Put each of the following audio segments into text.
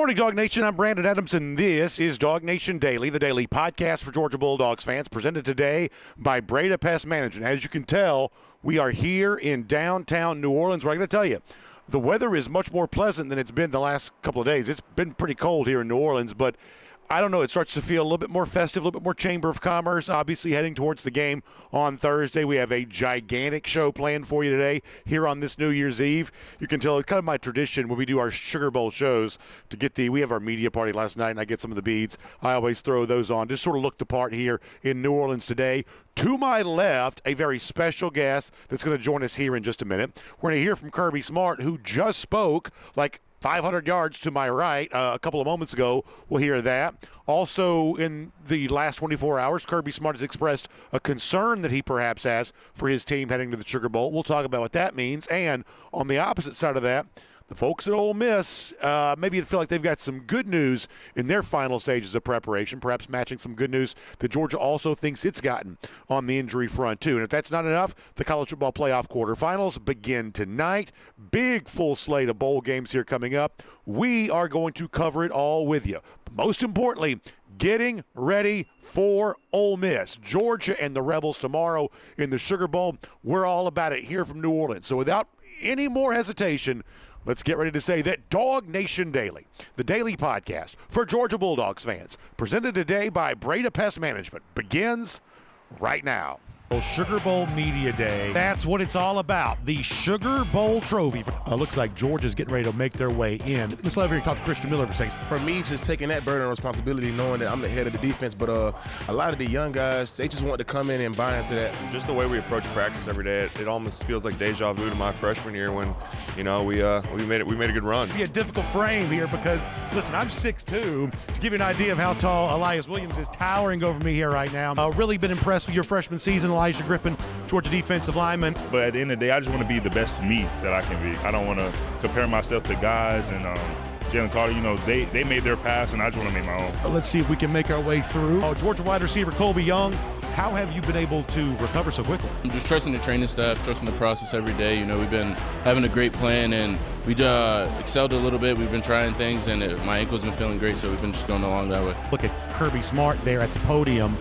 morning, Dog Nation. I'm Brandon Adams, and this is DawgNation Daily, the daily podcast for Georgia Bulldogs fans, presented today by Breda Pest Management. As you can tell, we are here in downtown New Orleans, where I'm going to tell you, the weather is much more pleasant than it's been the last couple of days. It's been pretty cold here in New Orleans, but I don't know, it starts to feel a little bit more festive, a little bit more Chamber of Commerce, obviously heading towards the game on Thursday. We have a gigantic show planned for you today here on this New Year's Eve. You can tell it's kind of my tradition when we do our Sugar Bowl shows to get we have our media party last night, and I get some of the beads. I always throw those on, just sort of look the part here in New Orleans today. To my left, a very special guest that's going to join us here in just a minute. We're going to hear from Kirby Smart, who just spoke like 500 yards to my right a couple of moments ago. We'll hear that. Also, in the last 24 hours, Kirby Smart has expressed a concern that he perhaps has for his team heading to the Sugar Bowl. We'll talk about what that means. And on the opposite side of that, the folks at Ole Miss, maybe you feel like they've got some good news in their final stages of preparation, perhaps matching some good news that Georgia also thinks it's gotten on the injury front, too. And if that's not enough, the college football playoff quarterfinals begin tonight. Big full slate of bowl games here coming up. We are going to cover it all with you. But most importantly, getting ready for Ole Miss, Georgia, and the Rebels tomorrow in the Sugar Bowl. We're all about it here from New Orleans. So without any more hesitation, let's get ready to say that DawgNation Daily, the daily podcast for Georgia Bulldogs fans, presented today by Breda Pest Management, begins right now. Sugar Bowl Media Day. That's what it's all about, the Sugar Bowl Trophy. Looks like Georgia's getting ready to make their way in. Let's let talk to Christian Miller for a second. For me, just taking that burden of responsibility, knowing that I'm the head of the defense, but a lot of the young guys, they just want to come in and buy into that. Just the way we approach practice every day, it almost feels like deja vu to my freshman year when, we made a good run. It'll be a difficult frame here because, listen, I'm 6'2". To give you an idea of how tall Elias Williams is towering over me here right now. Really been impressed with your freshman season, Elijah Griffin, Georgia defensive lineman. But at the end of the day, I just want to be the best me that I can be. I don't want to compare myself to guys and Jalen Carter, they made their pass, and I just want to make my own. Let's see if we can make our way through. Georgia wide receiver Colby Young, how have you been able to recover so quickly? I'm just trusting the training staff, trusting the process every day. We've been having a great plan, and we excelled a little bit. We've been trying things, and my ankle's been feeling great, so we've been just going along that way. Look at Kirby Smart there at the podium.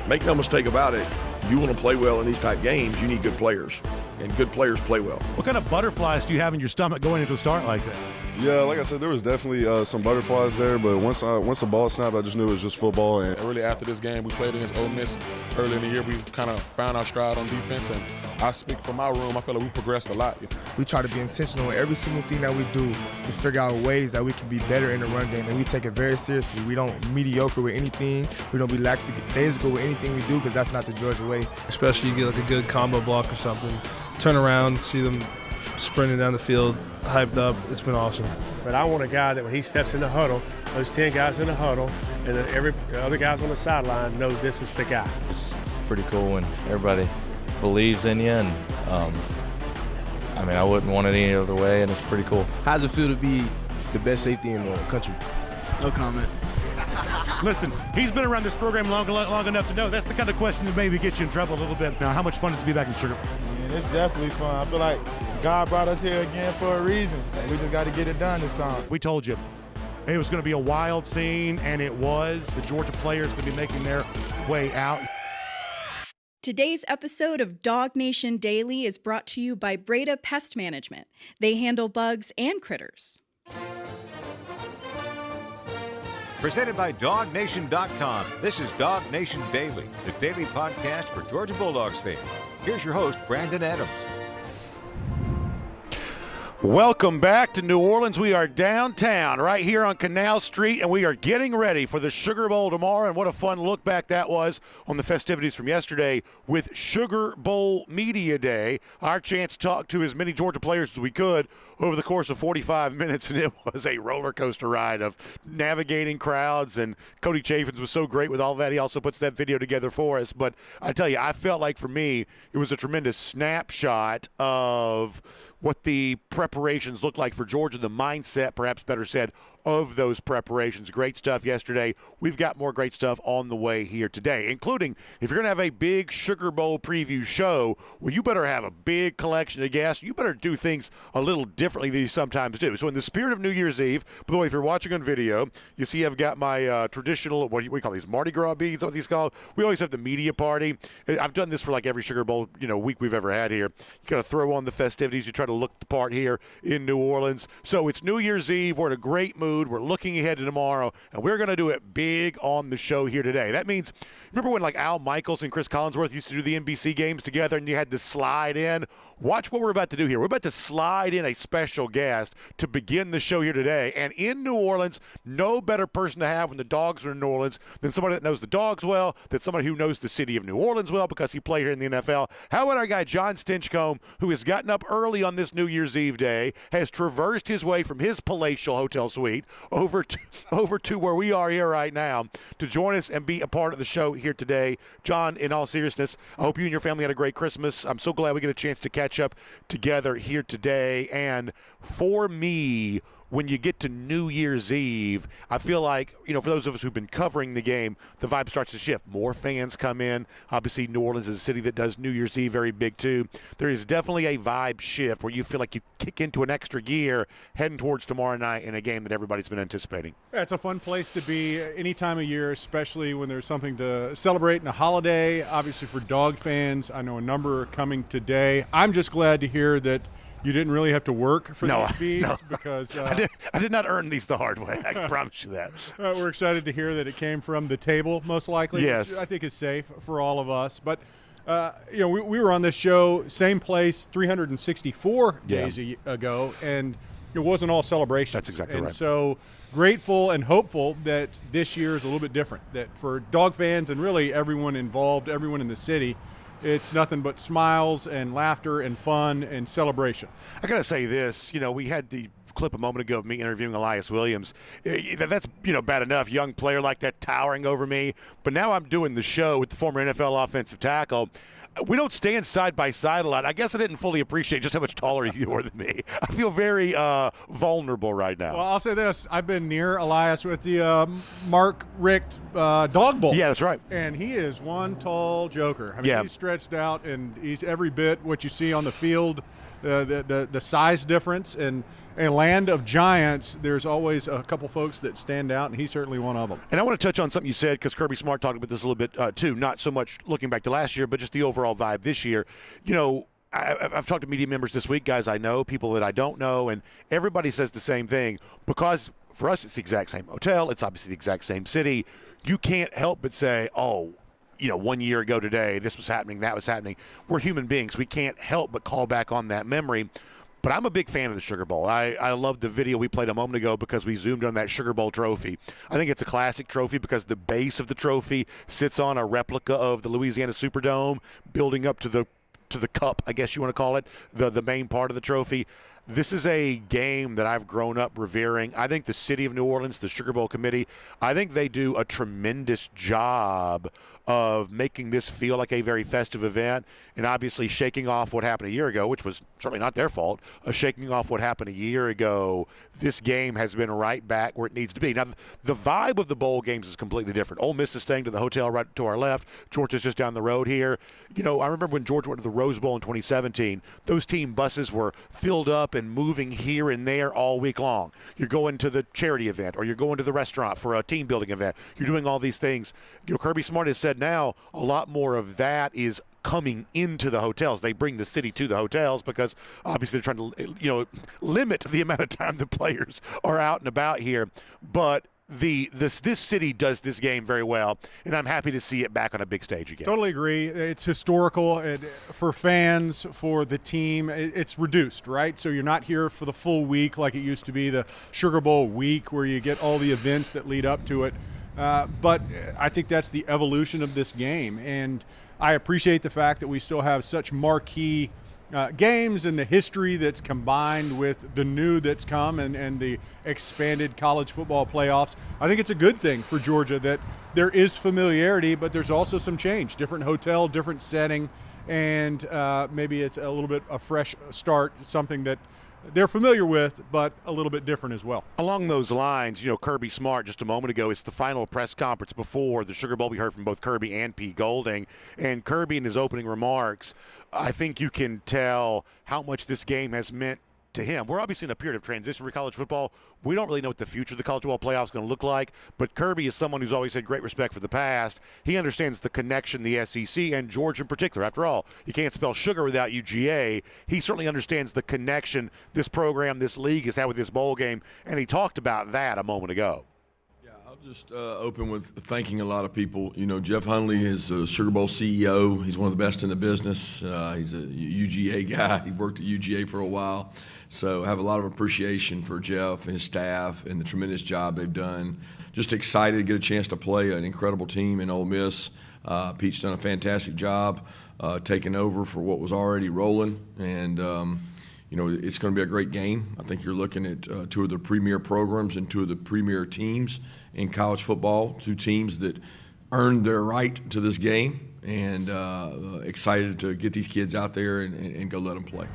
Make no mistake about it, you want to play well in these type games, you need good players, and good players play well. What kind of butterflies do you have in your stomach going into a start like that? Yeah, like I said, there was definitely some butterflies there, but once the ball snapped, I just knew it was just football. And really after this game, we played against Ole Miss early in the year. We kind of found our stride on defense, and I speak from my room, I feel like we progressed a lot. We try to be intentional in every single thing that we do to figure out ways that we can be better in the run game, and we take it very seriously. We don't mediocre with anything. We don't be lackadaisical with anything we do, because that's not the Georgia way. Especially you get like a good combo block or something, turn around, see them sprinting down the field, hyped up. It's been awesome. But I want a guy that when he steps in the huddle, those 10 guys in the huddle, and then the other guys on the sideline know this is the guy. It's pretty cool when everybody believes in you, and I wouldn't want it any other way, and it's pretty cool. How does it feel to be the best safety in the country? No comment. Listen, he's been around this program long enough to know that's the kind of question that maybe gets you in trouble a little bit. Now, how much fun is it to be back in Sugar Bowl? It's definitely fun. I feel like God brought us here again for a reason. We just got to get it done this time. We told you it was going to be a wild scene, and it was. The Georgia players going to be making their way out. Today's episode of DawgNation Daily is brought to you by Breda Pest Management. They handle bugs and critters. Presented by DawgNation.com. This is DawgNation Daily, the daily podcast for Georgia Bulldogs fans. Here's your host, Brandon Adams. Welcome back to New Orleans. We are downtown right here on Canal Street, and we are getting ready for the Sugar Bowl tomorrow. And what a fun look back that was on the festivities from yesterday with Sugar Bowl Media Day. Our chance to talk to as many Georgia players as we could over the course of 45 minutes, and it was a roller coaster ride of navigating crowds, and Cody Chaffins was so great with all that. He also puts that video together for us. But I tell you, I felt like for me, it was a tremendous snapshot of what the preparations look like for Georgia, the mindset, perhaps better said, of those preparations. Great stuff yesterday. We've got more great stuff on the way here today, including if you're going to have a big Sugar Bowl preview show, well, you better have a big collection of guests. You better do things a little differently than you sometimes do. So in the spirit of New Year's Eve, by the way, if you're watching on video, you see I've got my traditional, what do we call these, Mardi Gras beads, what these called? We always have the media party. I've done this for like every Sugar Bowl week we've ever had here. You got to throw on the festivities. You try to look the part here in New Orleans. So it's New Year's Eve. We're in a great mood. We're looking ahead to tomorrow, and we're going to do it big on the show here today. That means, remember when like Al Michaels and Chris Collinsworth used to do the NBC games together and you had to slide in? Watch what we're about to do here. We're about to slide in a special guest to begin the show here today. And in New Orleans, no better person to have when the Dogs are in New Orleans than somebody that knows the Dogs well, than somebody who knows the city of New Orleans well because he played here in the NFL. How about our guy John Stinchcomb, who has gotten up early on this New Year's Eve day, has traversed his way from his palatial hotel suite over to where we are here right now to join us and be a part of the show here today. John, in all seriousness, I hope you and your family had a great Christmas. I'm so glad we get a chance to catch up together here today. And for me, when you get to New Year's Eve, I feel like, for those of us who've been covering the game, the vibe starts to shift. More fans come in. Obviously, New Orleans is a city that does New Year's Eve very big, too. There is definitely a vibe shift where you feel like you kick into an extra gear heading towards tomorrow night in a game that everybody's been anticipating. Yeah, it's a fun place to be any time of year, especially when there's something to celebrate in a holiday. Obviously, for Dog fans, I know a number are coming today. I'm just glad to hear that you didn't really have to work for these beads because I did not earn these the hard way. I can promise you that. We're excited to hear that it came from the table, most likely. Yes, which I think is safe for all of us. But we were on this show, same place, 364 days ago, and it wasn't all celebrations. That's exactly right. And so grateful and hopeful that this year is a little bit different. That for Dog fans and really everyone involved, everyone in the city, it's nothing but smiles and laughter and fun and celebration. I got to say this, we had the clip a moment ago of me interviewing Elias Williams. That's, bad enough, young player like that towering over me. But now I'm doing the show with the former NFL offensive tackle. We don't stand side by side a lot. I guess I didn't fully appreciate just how much taller you are than me. I feel very vulnerable right now. Well, I'll say this. I've been near Elias with the Mark Richt Dog Bowl. Yeah, that's right. And he is one tall joker. I mean, he's stretched out, and he's every bit what you see on the field, the size difference. And a land of giants, there's always a couple folks that stand out, and he's certainly one of them. And I want to touch on something you said, because Kirby Smart talked about this a little bit too, not so much looking back to last year, but just the overall vibe this year. I've talked to media members this week, guys I know, people that I don't know, and everybody says the same thing. Because for us, it's the exact same hotel. It's obviously the exact same city. You can't help but say, 1 year ago today, this was happening, that was happening. We're human beings. We can't help but call back on that memory. But I'm a big fan of the Sugar Bowl. I love the video we played a moment ago because we zoomed on that Sugar Bowl trophy. I think it's a classic trophy because the base of the trophy sits on a replica of the Louisiana Superdome, building up to the cup, I guess you want to call it, the main part of the trophy. This is a game that I've grown up revering. I think the city of New Orleans, the Sugar Bowl committee, I think they do a tremendous job of making this feel like a very festive event, and obviously shaking off what happened a year ago, which was certainly not their fault, shaking off what happened a year ago. This game has been right back where it needs to be. Now, the vibe of the bowl games is completely different. Ole Miss is staying to the hotel right to our left. Georgia's just down the road here. I remember when Georgia went to the Rose Bowl in 2017, those team buses were filled up and moving here and there all week long. You're going to the charity event, or you're going to the restaurant for a team building event. You're doing all these things. Kirby Smart has said now a lot more of that is coming into the hotels. They bring the city to the hotels because obviously they're trying to limit the amount of time the players are out and about here. But this city does this game very well, and I'm happy to see it back on a big stage again. Totally agree. It's historical for fans, for the team. It's reduced, right? So you're not here for the full week like it used to be, the Sugar Bowl week where you get all the events that lead up to it. But I think that's the evolution of this game, and I appreciate the fact that we still have such marquee games and the history that's combined with the new that's come and the expanded college football playoffs. I think it's a good thing for Georgia that there is familiarity, but there's also some change, different hotel, different setting, and maybe it's a little bit a fresh start, something that they're familiar with, but a little bit different as well. Along those lines, Kirby Smart just a moment ago, it's the final press conference before the Sugar Bowl. We heard from both Kirby and Pete Golding. And Kirby, in his opening remarks, I think you can tell how much this game has meant to him. We're obviously in a period of transition for college football. We don't really know what the future of the college football playoff is going to look like, but Kirby is someone who's always had great respect for the past. He understands the connection the SEC and Georgia in particular. After all, you can't spell sugar without UGA. He certainly understands the connection this program, this league has had with this bowl game, and he talked about that a moment ago. I'll just open with thanking a lot of people. Jeff Hundley is a Sugar Bowl CEO. He's one of the best in the business. He's a UGA guy. He worked at UGA for a while. So I have a lot of appreciation for Jeff and his staff and the tremendous job they've done. Just excited to get a chance to play an incredible team in Ole Miss. Pete's done a fantastic job taking over for what was already rolling. And it's going to be a great game. I think you're looking at two of the premier programs and two of the premier teams in college football, two teams that earned their right to this game, and excited to get these kids out there and go let them play.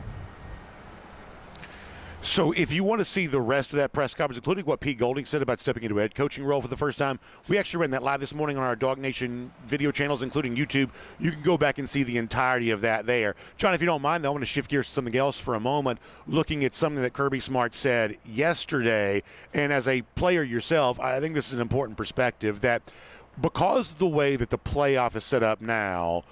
So if you want to see the rest of that press conference, including what Pete Golding said about stepping into a head coaching role for the first time, we actually ran that live this morning on our DawgNation video channels, including YouTube. You can go back and see the entirety of that there. John, if you don't mind, though, I want to shift gears to something else for a moment, looking at something that Kirby Smart said yesterday. And as a player yourself, I think this is an important perspective, that because the way that the playoff is set up now,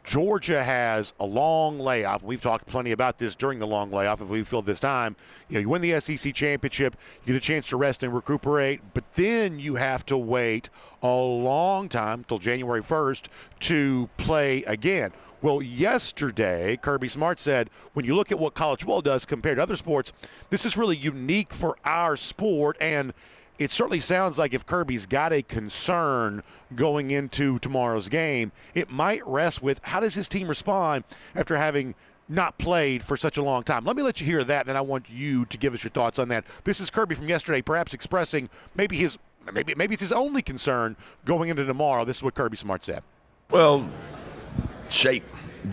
Georgia has a long layoff. We've talked plenty about this during the long layoff. If we feel this time, you win the SEC championship, you get a chance to rest and recuperate, but then you have to wait a long time till January 1st to play again. Well, yesterday, Kirby Smart said, when you look at what college football does compared to other sports, this is really unique for our sport, and it certainly sounds like if Kirby's got a concern going into tomorrow's game, it might rest with how does his team respond after having not played for such a long time. Let me let you hear that, and then I want you to give us your thoughts on that. This is Kirby from yesterday, perhaps expressing maybe it's his only concern going into tomorrow. This is what Kirby Smart said. Well,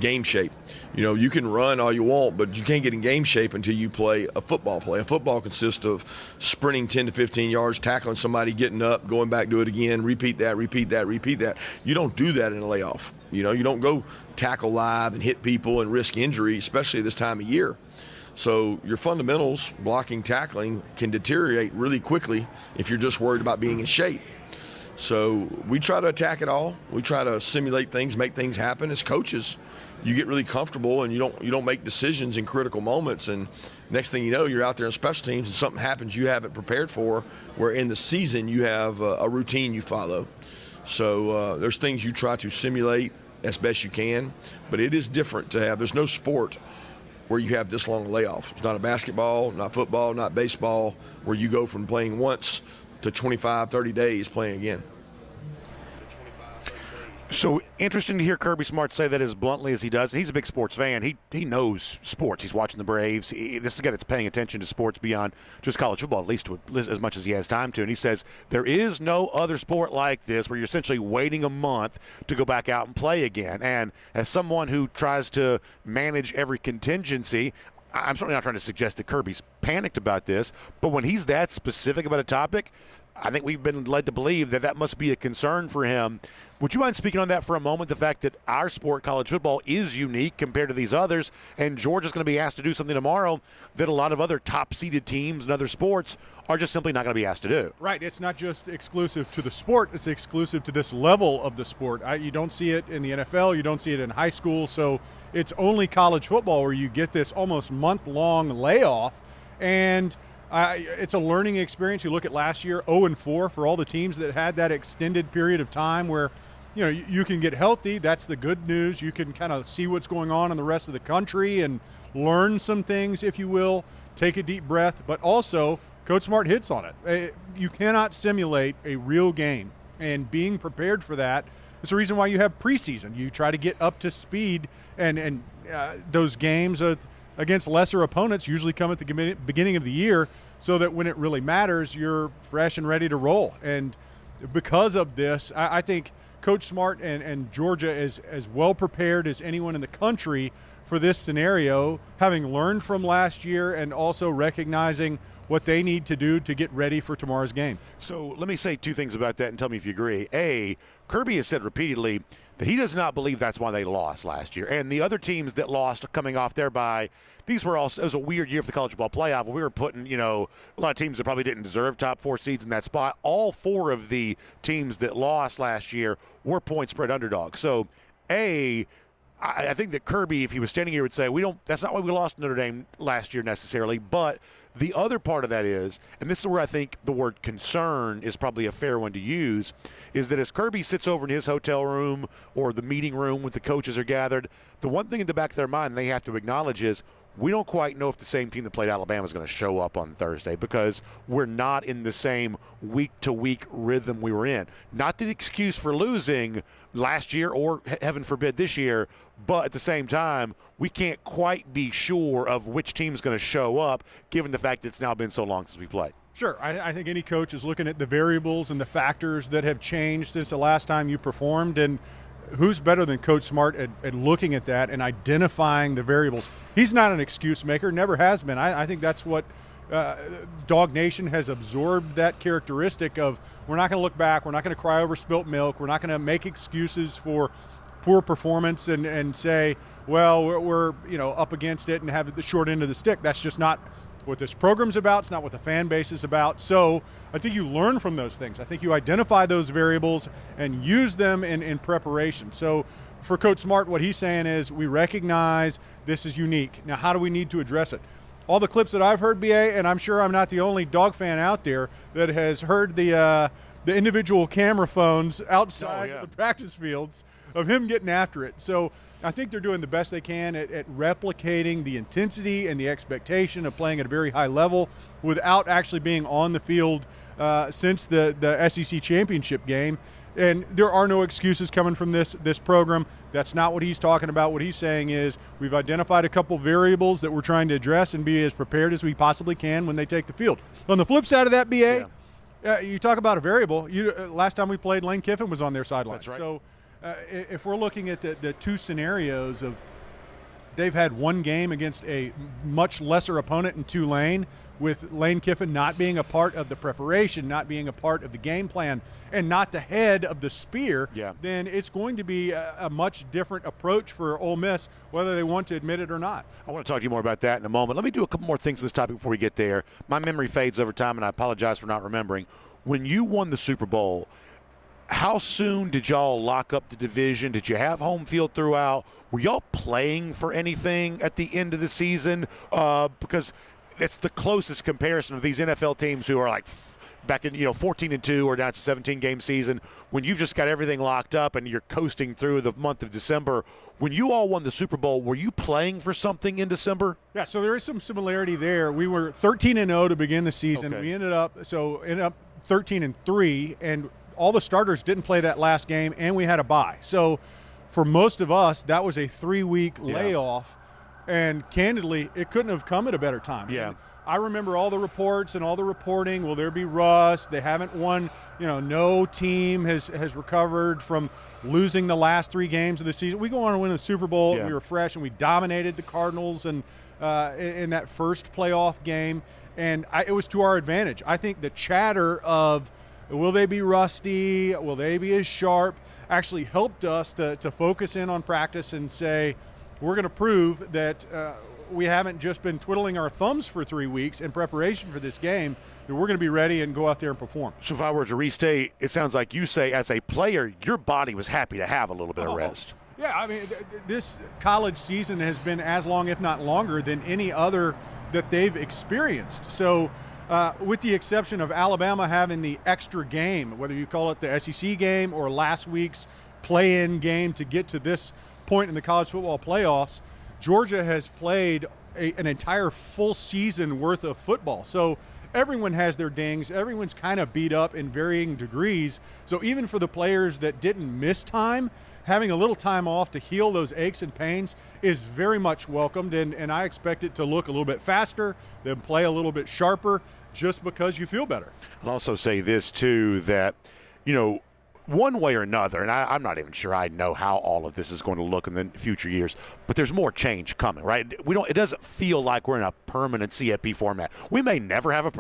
game shape. You can run all you want, but you can't get in game shape until you play a football play. A football consists of sprinting 10 to 15 yards, tackling somebody, getting up, going back, do it again, repeat that. You don't do that in a layoff. You don't go tackle live and hit people and risk injury, especially this time of year. So your fundamentals, blocking, tackling, can deteriorate really quickly if you're just worried about being in shape. So we try to attack it all. We try to simulate things, make things happen. As coaches, you get really comfortable and you don't make decisions in critical moments. And next thing you know, you're out there on special teams and something happens you haven't prepared for, where in the season you have a routine you follow. So there's things you try to simulate as best you can, but it is different to have. There's no sport where you have this long layoff. It's not a basketball, not football, not baseball, where you go from playing once to 25, 30 days playing again. So interesting to hear Kirby Smart say that as bluntly as he does. He's a big sports fan. He knows sports. He's watching the Braves. This is a guy that's paying attention to sports beyond just college football, at least as much as he has time to. And he says there is no other sport like this where you're essentially waiting a month to go back out and play again. And as someone who tries to manage every contingency, I'm certainly not trying to suggest that Kirby's panicked about this, but when he's that specific about a topic, I think we've been led to believe that must be a concern for him. Would you mind speaking on that for a moment, the fact that our sport, college football, is unique compared to these others, and Georgia's going to be asked to do something tomorrow that a lot of other top-seeded teams and other sports are just simply not going to be asked to do? Right. It's not just exclusive to the sport. It's exclusive to this level of the sport. You don't see it in the NFL. You don't see it in high school. So it's only college football where you get this almost month-long layoff, and it's a learning experience. You look at last year, 0-4 for all the teams that had that extended period of time where, you can get healthy. That's the good news. You can kind of see what's going on in the rest of the country and learn some things, if you will. Take a deep breath. But also, Coach Smart hits on it. You cannot simulate a real game. And being prepared for that is the reason why you have preseason. You try to get up to speed, and those games against lesser opponents usually come at the beginning of the year, so that when it really matters, you're fresh and ready to roll. And because of this, I think Coach Smart and Georgia is as well prepared as anyone in the country for this scenario, having learned from last year and also recognizing what they need to do to get ready for tomorrow's game. So let me say two things about that and tell me if you agree. A, Kirby has said repeatedly that he does not believe that's why they lost last year. And the other teams that lost coming off their bye, these were also, it was a weird year for the college football playoff. We were putting, a lot of teams that probably didn't deserve top 4 seeds in that spot. All 4 of the teams that lost last year were point spread underdogs. So, A, I think that Kirby, if he was standing here, would say, that's not why we lost Notre Dame last year necessarily, but the other part of that is, and this is where I think the word concern is probably a fair one to use, is that as Kirby sits over in his hotel room or the meeting room with the coaches are gathered, the one thing in the back of their mind they have to acknowledge is we don't quite know if the same team that played Alabama is going to show up on Thursday because we're not in the same week-to-week rhythm we were in. Not the excuse for losing last year or, heaven forbid, this year, but at the same time, we can't quite be sure of which team is going to show up given the fact that it's now been so long since we played. Sure. I think any coach is looking at the variables and the factors that have changed since the last time you performed, and who's better than Coach Smart at looking at that and identifying the variables? He's not an excuse maker, never has been. I think that's what DawgNation has absorbed, that characteristic of we're not going to look back, we're not going to cry over spilt milk, we're not going to make excuses for poor performance and say, well, we're up against it and have the short end of the stick. That's just not what this program's about. It's not what the fan base is about. So I think you learn from those things. I think you identify those variables and use them in preparation. So for Coach Smart, what he's saying is we recognize this is unique. Now, how do we need to address it? All the clips that I've heard, BA, and I'm sure I'm not the only dog fan out there that has heard the individual camera phones outside of the practice fields of him getting after it. So I think they're doing the best they can at replicating the intensity and the expectation of playing at a very high level without actually being on the field since the SEC championship game. And there are no excuses coming from this program. That's not what he's talking about. What he's saying is we've identified a couple variables that we're trying to address and be as prepared as we possibly can when they take the field. On the flip side of that, BA, you talk about a variable. Last time we played, Lane Kiffin was on their sideline. That's right. So if we're looking at the two scenarios of they've had one game against a much lesser opponent in Tulane, with Lane Kiffin not being a part of the preparation, not being a part of the game plan, and not the head of the spear, then it's going to be a much different approach for Ole Miss, whether they want to admit it or not. I want to talk to you more about that in a moment. Let me do a couple more things on this topic before we get there. My memory fades over time, and I apologize for not remembering. When you won the Super Bowl, how soon did y'all lock up the division? Did you have home field throughout? Were y'all playing for anything at the end of the season? Because it's the closest comparison of these NFL teams who are like back in 14-2 or down to 17-game season. When you've just got everything locked up and you're coasting through the month of December. When you all won the Super Bowl, were you playing for something in December? Yeah, so there is some similarity there. We were 13-0 to begin the season. Okay. We ended up 13-3, and all the starters didn't play that last game, and we had a bye. So for most of us, that was a 3-week layoff, and candidly, it couldn't have come at a better time. Yeah. And I remember all the reports and all the reporting. Will there be rust? They haven't won. No team has recovered from losing the last 3 games of the season. We go on to win the Super Bowl. Yeah. We were fresh, and we dominated the Cardinals and in that first playoff game, and it was to our advantage. I think the chatter of will they be rusty? Will they be as sharp? Actually helped us to focus in on practice and say, we're going to prove that we haven't just been twiddling our thumbs for 3 weeks in preparation for this game, that we're going to be ready and go out there and perform. So if I were to restate, it sounds like you say as a player, your body was happy to have a little bit of rest. Yeah, I mean, this college season has been as long, if not longer, than any other that they've experienced. So with the exception of Alabama having the extra game, whether you call it the SEC game or last week's play-in game to get to this point in the college football playoffs, Georgia has played an entire full season worth of football. So everyone has their dings. Everyone's kind of beat up in varying degrees. So even for the players that didn't miss time, having a little time off to heal those aches and pains is very much welcomed, and I expect it to look a little bit faster, then play a little bit sharper, just because you feel better. I'll also say this, too, that, one way or another, and I'm not even sure I know how all of this is going to look in the future years, but there's more change coming, right? It doesn't feel like we're in a permanent CFP format. We may never have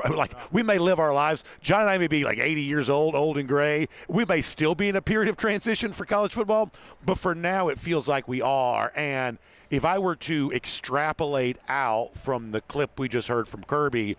we may live our lives. John and I may be like 80 years old and gray. We may still be in a period of transition for college football, but for now it feels like we are. And if I were to extrapolate out from the clip we just heard from Kirby,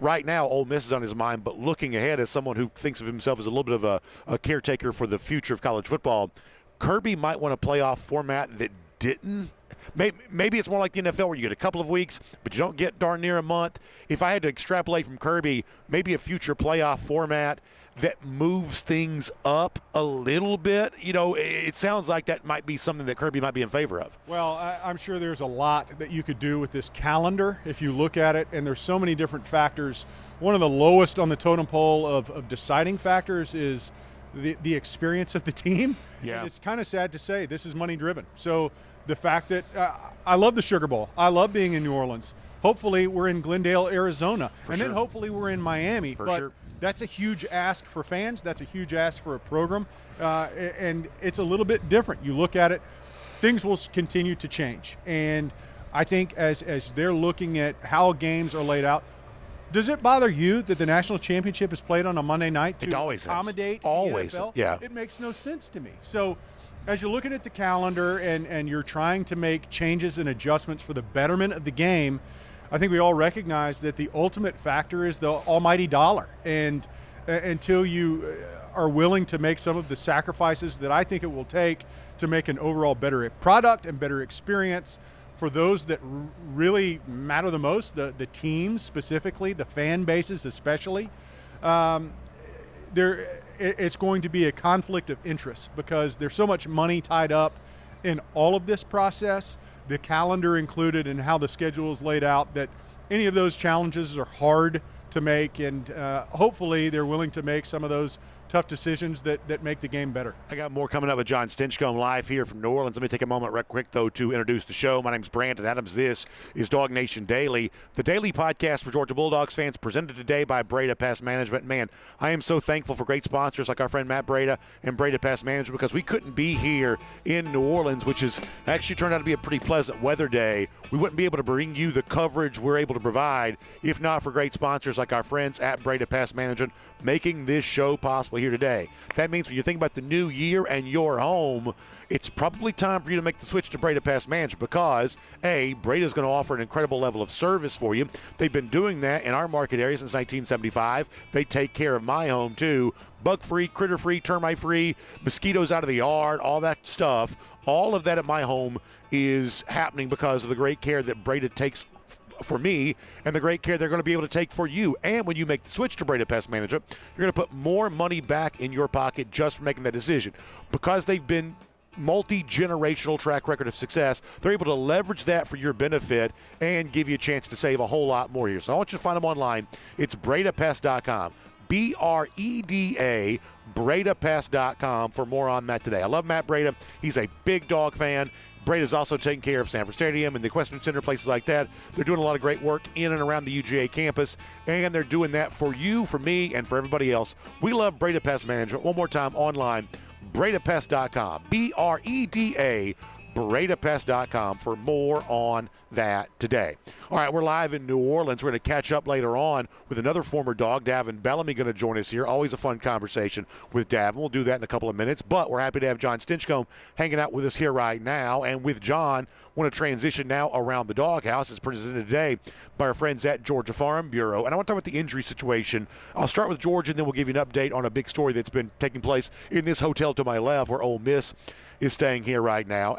right now, Ole Miss is on his mind, but looking ahead as someone who thinks of himself as a little bit of a caretaker for the future of college football, Kirby might want a playoff format that didn't. Maybe it's more like the NFL where you get a couple of weeks, but you don't get darn near a month. If I had to extrapolate from Kirby, maybe a future playoff format that moves things up a little bit. It sounds like that might be something that Kirby might be in favor of. Well, I'm sure there's a lot that you could do with this calendar if you look at it, and there's so many different factors. One of the lowest on the totem pole of deciding factors is the experience of the team. Yeah. And it's kind of sad to say this is money driven. So the fact that I love the Sugar Bowl. I love being in New Orleans. Hopefully we're in Glendale, Arizona. Then hopefully we're in Miami. But that's a huge ask for fans. That's a huge ask for a program. And it's a little bit different. You look at it, things will continue to change. And I think as they're looking at how games are laid out, does it bother you that the national championship is played on a Monday night to accommodate the NFL? Yeah. It makes no sense to me. So as you're looking at the calendar and you're trying to make changes and adjustments for the betterment of the game, I think we all recognize that the ultimate factor is the almighty dollar. And until you are willing to make some of the sacrifices that I think it will take to make an overall better product and better experience for those that really matter the most, the teams specifically, the fan bases especially, it's going to be a conflict of interest because there's so much money tied up in all of this process, the calendar included, and how the schedule is laid out, that any of those challenges are hard to make, and hopefully they're willing to make some of those tough decisions that make the game better. I got more coming up with John Stinchcomb live here from New Orleans. Let me take a moment real quick, though, to introduce the show. My name's Brandon Adams. This is DawgNation Daily, the daily podcast for Georgia Bulldogs fans, presented today by Breda Pest Management. Man, I am so thankful for great sponsors like our friend Matt Breda and Breda Pest Management, because we couldn't be here in New Orleans, which has actually turned out to be a pretty pleasant weather day. We wouldn't be able to bring you the coverage we're able to provide if not for great sponsors like our friends at Breda Pest Management making this show possible here today. That means when you think about the new year and your home, it's probably time for you to make the switch to Breda Pest Management because, A, Breda's going to offer an incredible level of service for you. They've been doing that in our market area since 1975. They take care of my home, too. Bug-free, critter-free, termite-free, mosquitoes out of the yard, all that stuff. All of that at my home is happening because of the great care that Breda takes for me and the great care they're going to be able to take for you. And when you make the switch to Breda Pest Management, you're going to put more money back in your pocket just for making that decision. Because they've been multi-generational track record of success, they're able to leverage that for your benefit and give you a chance to save a whole lot more here. So I want you to find them online. It's BredaPest.com. BREDA, BredaPest.com for more on that today. I love Matt Breda. He's a big dog fan. Breda's also taking care of Sanford Stadium and the Equestrian Center, places like that. They're doing a lot of great work in and around the UGA campus, and they're doing that for you, for me, and for everybody else. We love Breda Pest Management. One more time online, BredaPest.com. BREDA, BredaPest.com for more on that today. All right, we're live in New Orleans. We're going to catch up later on with another former dog, Davin Bellamy, going to join us here. Always a fun conversation with Davin. We'll do that in a couple of minutes, but we're happy to have John Stinchcomb hanging out with us here right now. And with John, want to transition now around the doghouse. It's presented today by our friends at Georgia Farm Bureau. And I want to talk about the injury situation. I'll start with Georgia, and then we'll give you an update on a big story that's been taking place in this hotel to my left where Ole Miss is staying here right now.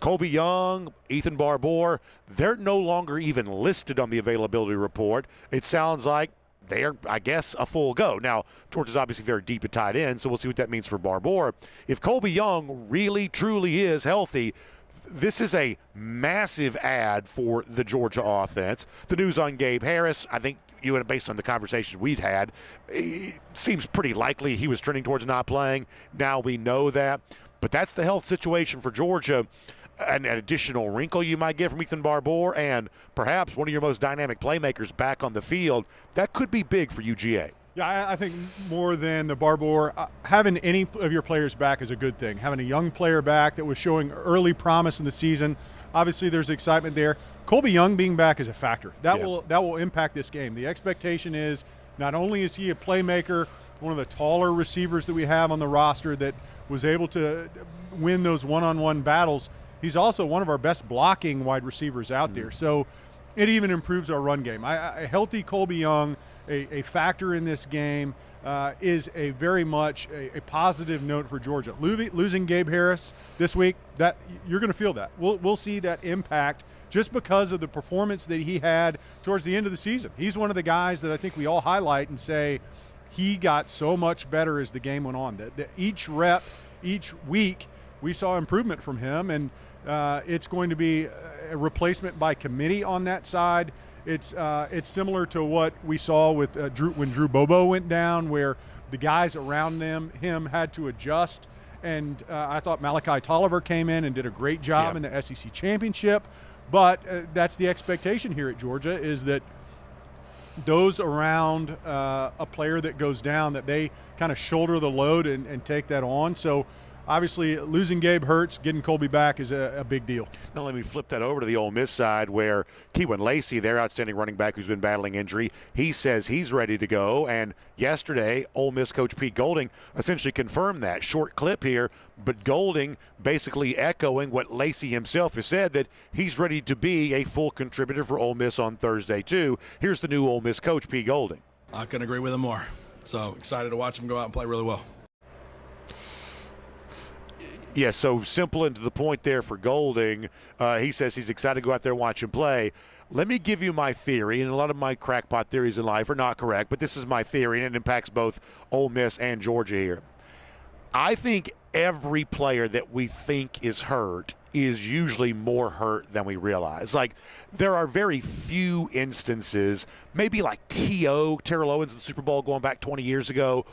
Colby Young, Ethan Barbour, they're no longer even listed on the availability report. It sounds like they're, I guess, a full go. Now, Georgia's obviously very deep at tight end, so we'll see what that means for Barbour. If Colby Young really, truly is healthy, this is a massive add for the Georgia offense. The news on Gabe Harris, I think, based on the conversations we've had, it seems pretty likely he was trending towards not playing. Now we know that. But that's the health situation for Georgia. An additional wrinkle you might get from Ethan Barbour and perhaps one of your most dynamic playmakers back on the field. That could be big for UGA. Yeah, I think more than the Barbour, having any of your players back is a good thing. Having a young player back that was showing early promise in the season, obviously there's excitement there. Colby Young being back is a factor. That will impact this game. The expectation is not only is he a playmaker, one of the taller receivers that we have on the roster that was able to win those one-on-one battles, he's also one of our best blocking wide receivers out there. So it even improves our run game. A healthy Colby Young, a factor in this game, is a very much a positive note for Georgia. Losing Gabe Harris this week, that you're going to feel that. We'll see that impact just because of the performance that he had towards the end of the season. He's one of the guys that I think we all highlight and say he got so much better as the game went on. Each rep, each week, we saw improvement from him, and it's going to be a replacement by committee on that side. It's similar to what we saw with when Drew Bobo went down, where the guys around him had to adjust. And I thought Malachi Tolliver came in and did a great job in the SEC championship. But that's the expectation here at Georgia, is that those around a player that goes down, that they kind of shoulder the load and take that on. So obviously, losing Gabe hurts. Getting Colby back is a big deal. Now let me flip that over to the Ole Miss side, where Kewan Lacey, their outstanding running back who's been battling injury, he says he's ready to go. And yesterday, Ole Miss coach Pete Golding essentially confirmed that. Short clip here, but Golding basically echoing what Lacey himself has said, that he's ready to be a full contributor for Ole Miss on Thursday too. Here's the new Ole Miss coach, Pete Golding. I couldn't agree with him more. So excited to watch him go out and play really well. Yeah, so simple and to the point there for Golding. He says he's excited to go out there and watch him play. Let me give you my theory, and a lot of my crackpot theories in life are not correct, but this is my theory, and it impacts both Ole Miss and Georgia here. I think every player that we think is hurt is usually more hurt than we realize. Like, there are very few instances, maybe like Terrell Owens in the Super Bowl going back 20 years ago.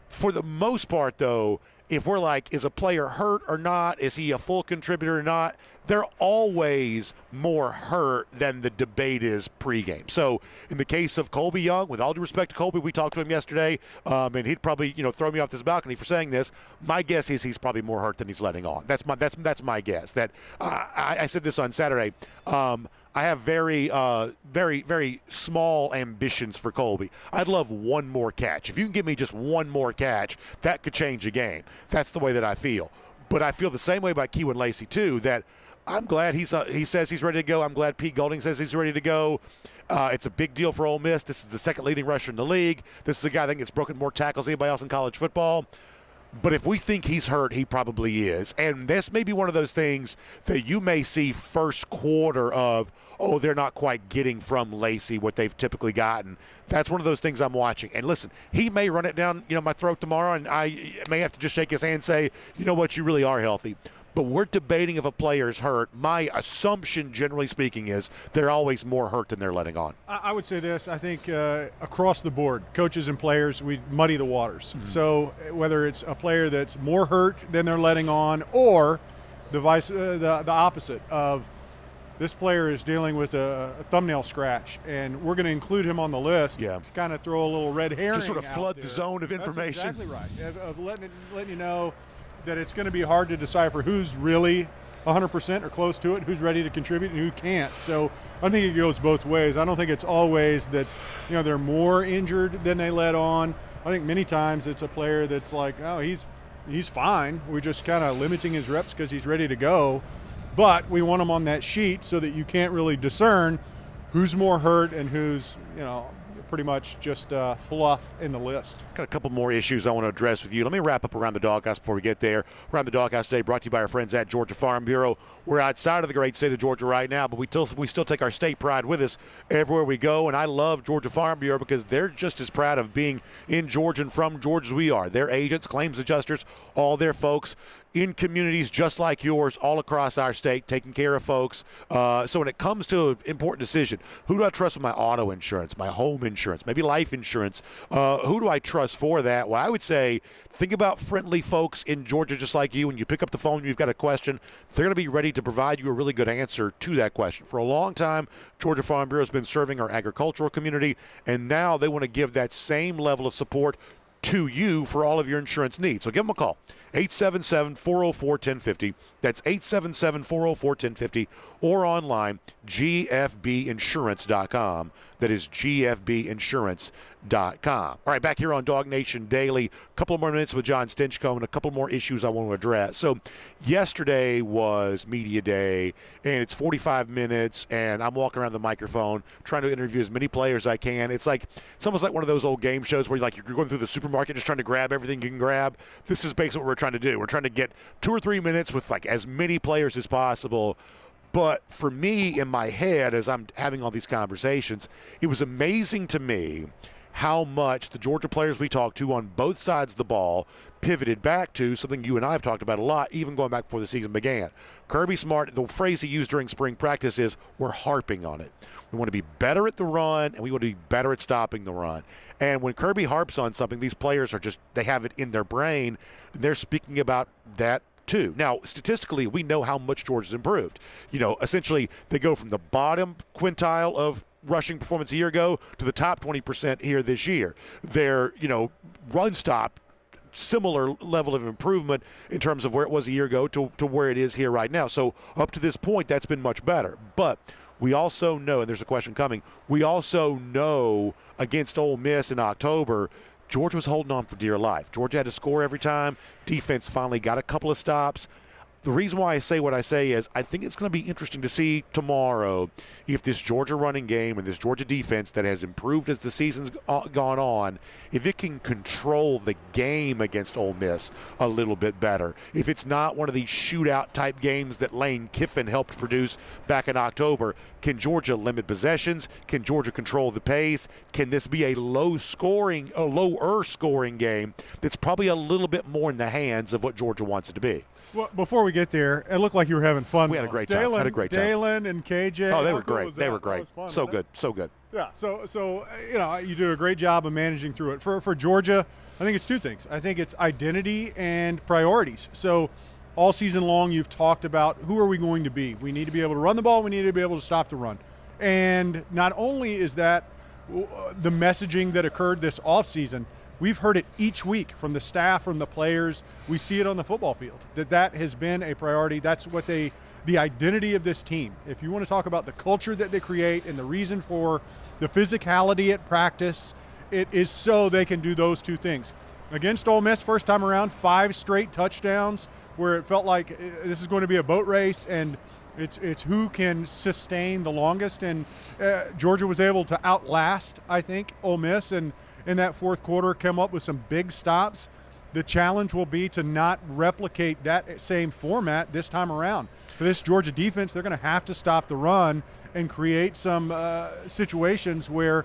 For the most part, though, if we're like, is a player hurt or not? Is he a full contributor or not? They're always more hurt than the debate is pregame. So in the case of Colby Young, with all due respect to Colby, we talked to him yesterday, and he'd probably throw me off this balcony for saying this. My guess is he's probably more hurt than he's letting on. That's my guess. That I said this on Saturday. I have very, very small ambitions for Colby. I'd love one more catch. If you can give me just one more catch, that could change a game. That's the way that I feel. But I feel the same way about Kewan Lacey, too, that I'm glad he says he's ready to go. I'm glad Pete Golding says he's ready to go. It's a big deal for Ole Miss. This is the second leading rusher in the league. This is a guy that gets broken more tackles than anybody else in college football. But if we think he's hurt, he probably is. And this may be one of those things that you may see first quarter of, oh, they're not quite getting from Lacey what they've typically gotten. That's one of those things I'm watching. And listen, he may run it down my throat tomorrow, and I may have to just shake his hand and say, you know what, you really are healthy. But we're debating if a player is hurt. My assumption, generally speaking, is they're always more hurt than they're letting on. I would say this. I think across the board, coaches and players, we muddy the waters. Mm-hmm. So whether it's a player that's more hurt than they're letting on, or the opposite of this player is dealing with a thumbnail scratch, and we're going to include him on the list to kind of throw a little red herring just sort of flood there. The zone of information. That's exactly right. Of letting you know that it's going to be hard to decipher who's really 100% or close to it, who's ready to contribute and who can't. So I think it goes both ways. I don't think it's always that they're more injured than they let on. I think many times it's a player that's like, oh, he's fine. We're just kind of limiting his reps because he's ready to go. But we want him on that sheet so that you can't really discern who's more hurt and who's, pretty much just fluff in the list. Got a couple more issues I want to address with you. Let me wrap up Around the Doghouse before we get there. Around the Doghouse today brought to you by our friends at Georgia Farm Bureau. We're outside of the great state of Georgia right now, but we still take our state pride with us everywhere we go, and I love Georgia Farm Bureau because they're just as proud of being in Georgia and from Georgia as we are. Their agents, claims adjusters, all their folks, in communities just like yours all across our state, taking care of folks. So when it comes to an important decision, who do I trust with my auto insurance, my home insurance, maybe life insurance? Who do I trust for that? Well, I would say think about friendly folks in Georgia just like you. When you pick up the phone, you've got a question, they're going to be ready to provide you a really good answer to that question. For a long time, Georgia Farm Bureau has been serving our agricultural community, and now they want to give that same level of support to you for all of your insurance needs. So give them a call, 877-404-1050. That's 877-404-1050, or online, gfbinsurance.com. That is gfbinsurance.com. All right, back here on DawgNation Daily, a couple more minutes with John Stinchcomb and a couple more issues I want to address. So yesterday was media day, and it's 45 minutes, and I'm walking around the microphone trying to interview as many players as I can. It's almost like one of those old game shows where you're going through the supermarket just trying to grab everything you can grab. This is basically what we're trying to do. We're trying to get 2 or 3 minutes with as many players as possible. But for me, in my head, as I'm having all these conversations, it was amazing to me how much the Georgia players we talked to on both sides of the ball pivoted back to something you and I have talked about a lot, even going back before the season began. Kirby Smart, the phrase he used during spring practice is, we're harping on it. We want to be better at the run, and we want to be better at stopping the run. And when Kirby harps on something, these players they have it in their brain, and they're speaking about that too. Now, statistically, we know how much Georgia's improved. Essentially, they go from the bottom quintile of rushing performance a year ago to the top 20% here this year. Their, run stop, similar level of improvement in terms of where it was a year ago to where it is here right now. So up to this point, that's been much better. But we also know, and there's a question coming, we also know against Ole Miss in October, Georgia was holding on for dear life. Georgia had to score every time. Defense finally got a couple of stops. The reason why I say what I say is I think it's going to be interesting to see tomorrow if this Georgia running game and this Georgia defense that has improved as the season's gone on, if it can control the game against Ole Miss a little bit better. If it's not one of these shootout type games that Lane Kiffin helped produce back in October, can Georgia limit possessions? Can Georgia control the pace? Can this be a lower scoring game that's probably a little bit more in the hands of what Georgia wants it to be? Well, before we get there, it looked like you were having fun. We had a great time. Dalen and KJ. Oh, they were great. They were great. So good. So good. Yeah. So you do a great job of managing through it. For Georgia, I think it's 2 things. I think it's identity and priorities. So all season long, you've talked about who are we going to be? We need to be able to run the ball. We need to be able to stop the run. And not only is that the messaging that occurred this offseason, we've heard it each week from the staff, from the players. We see it on the football field, that has been a priority. That's what the identity of this team. If you want to talk about the culture that they create and the reason for the physicality at practice, it is so they can do those 2 things. Against Ole Miss, first time around, 5 straight touchdowns where it felt like this is going to be a boat race, and it's who can sustain the longest. And Georgia was able to outlast, I think, Ole Miss, and in that fourth quarter come up with some big stops. The challenge will be to not replicate that same format this time around. For this Georgia defense, they're going to have to stop the run and create some situations where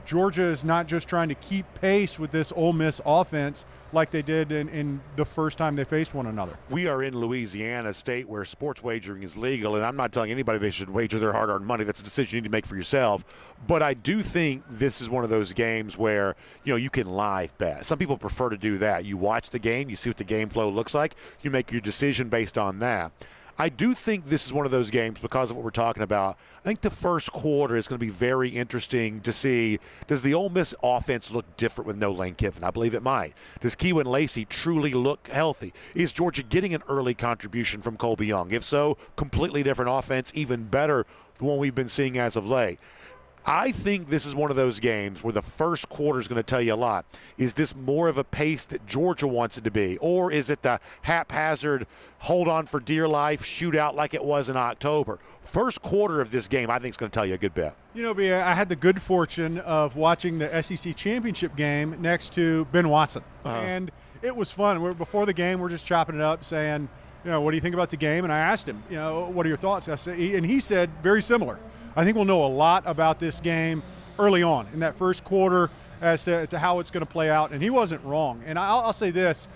Georgia is not just trying to keep pace with this Ole Miss offense like they did in the first time they faced one another. We are in Louisiana, a state where sports wagering is legal, and I'm not telling anybody they should wager their hard-earned money. That's a decision you need to make for yourself. But I do think this is one of those games where, you can live bet. Some people prefer to do that. You watch the game, you see what the game flow looks like, you make your decision based on that. I do think this is one of those games because of what we're talking about. I think the first quarter is going to be very interesting to see, does the Ole Miss offense look different with no Lane Kiffin? I believe it might. Does Keewan Lacey truly look healthy? Is Georgia getting an early contribution from Colby Young? If so, completely different offense, even better than one we've been seeing as of late. I think this is one of those games where the first quarter is going to tell you a lot. Is this more of a pace that Georgia wants it to be? Or is it the haphazard, hold on for dear life, shootout like it was in October? First quarter of this game, I think, is going to tell you a good bit. Bia, I had the good fortune of watching the SEC championship game next to Ben Watson. And it was fun. Before the game, we're just chopping it up, saying, what do you think about the game? And I asked him, what are your thoughts? And he said very similar. I think we'll know a lot about this game early on in that first quarter as to how it's going to play out. And he wasn't wrong. And I'll say this.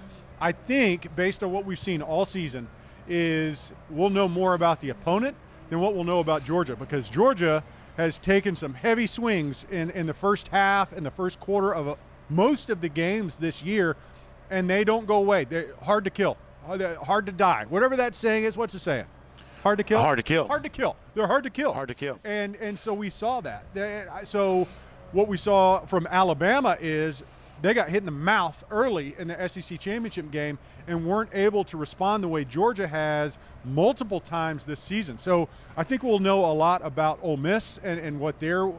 I think, based on what we've seen all season, is we'll know more about the opponent than what we'll know about Georgia, because Georgia has taken some heavy swings in the first half and the first quarter of most of the games this year, and they don't go away. They're hard to kill, hard to die. Whatever that saying is, what's it saying? Hard to kill? Hard to kill. Hard to kill. They're hard to kill. Hard to kill. And so we saw that. So what we saw from Alabama is they got hit in the mouth early in the SEC championship game and weren't able to respond the way Georgia has multiple times this season. So I think we'll know a lot about Ole Miss and what they're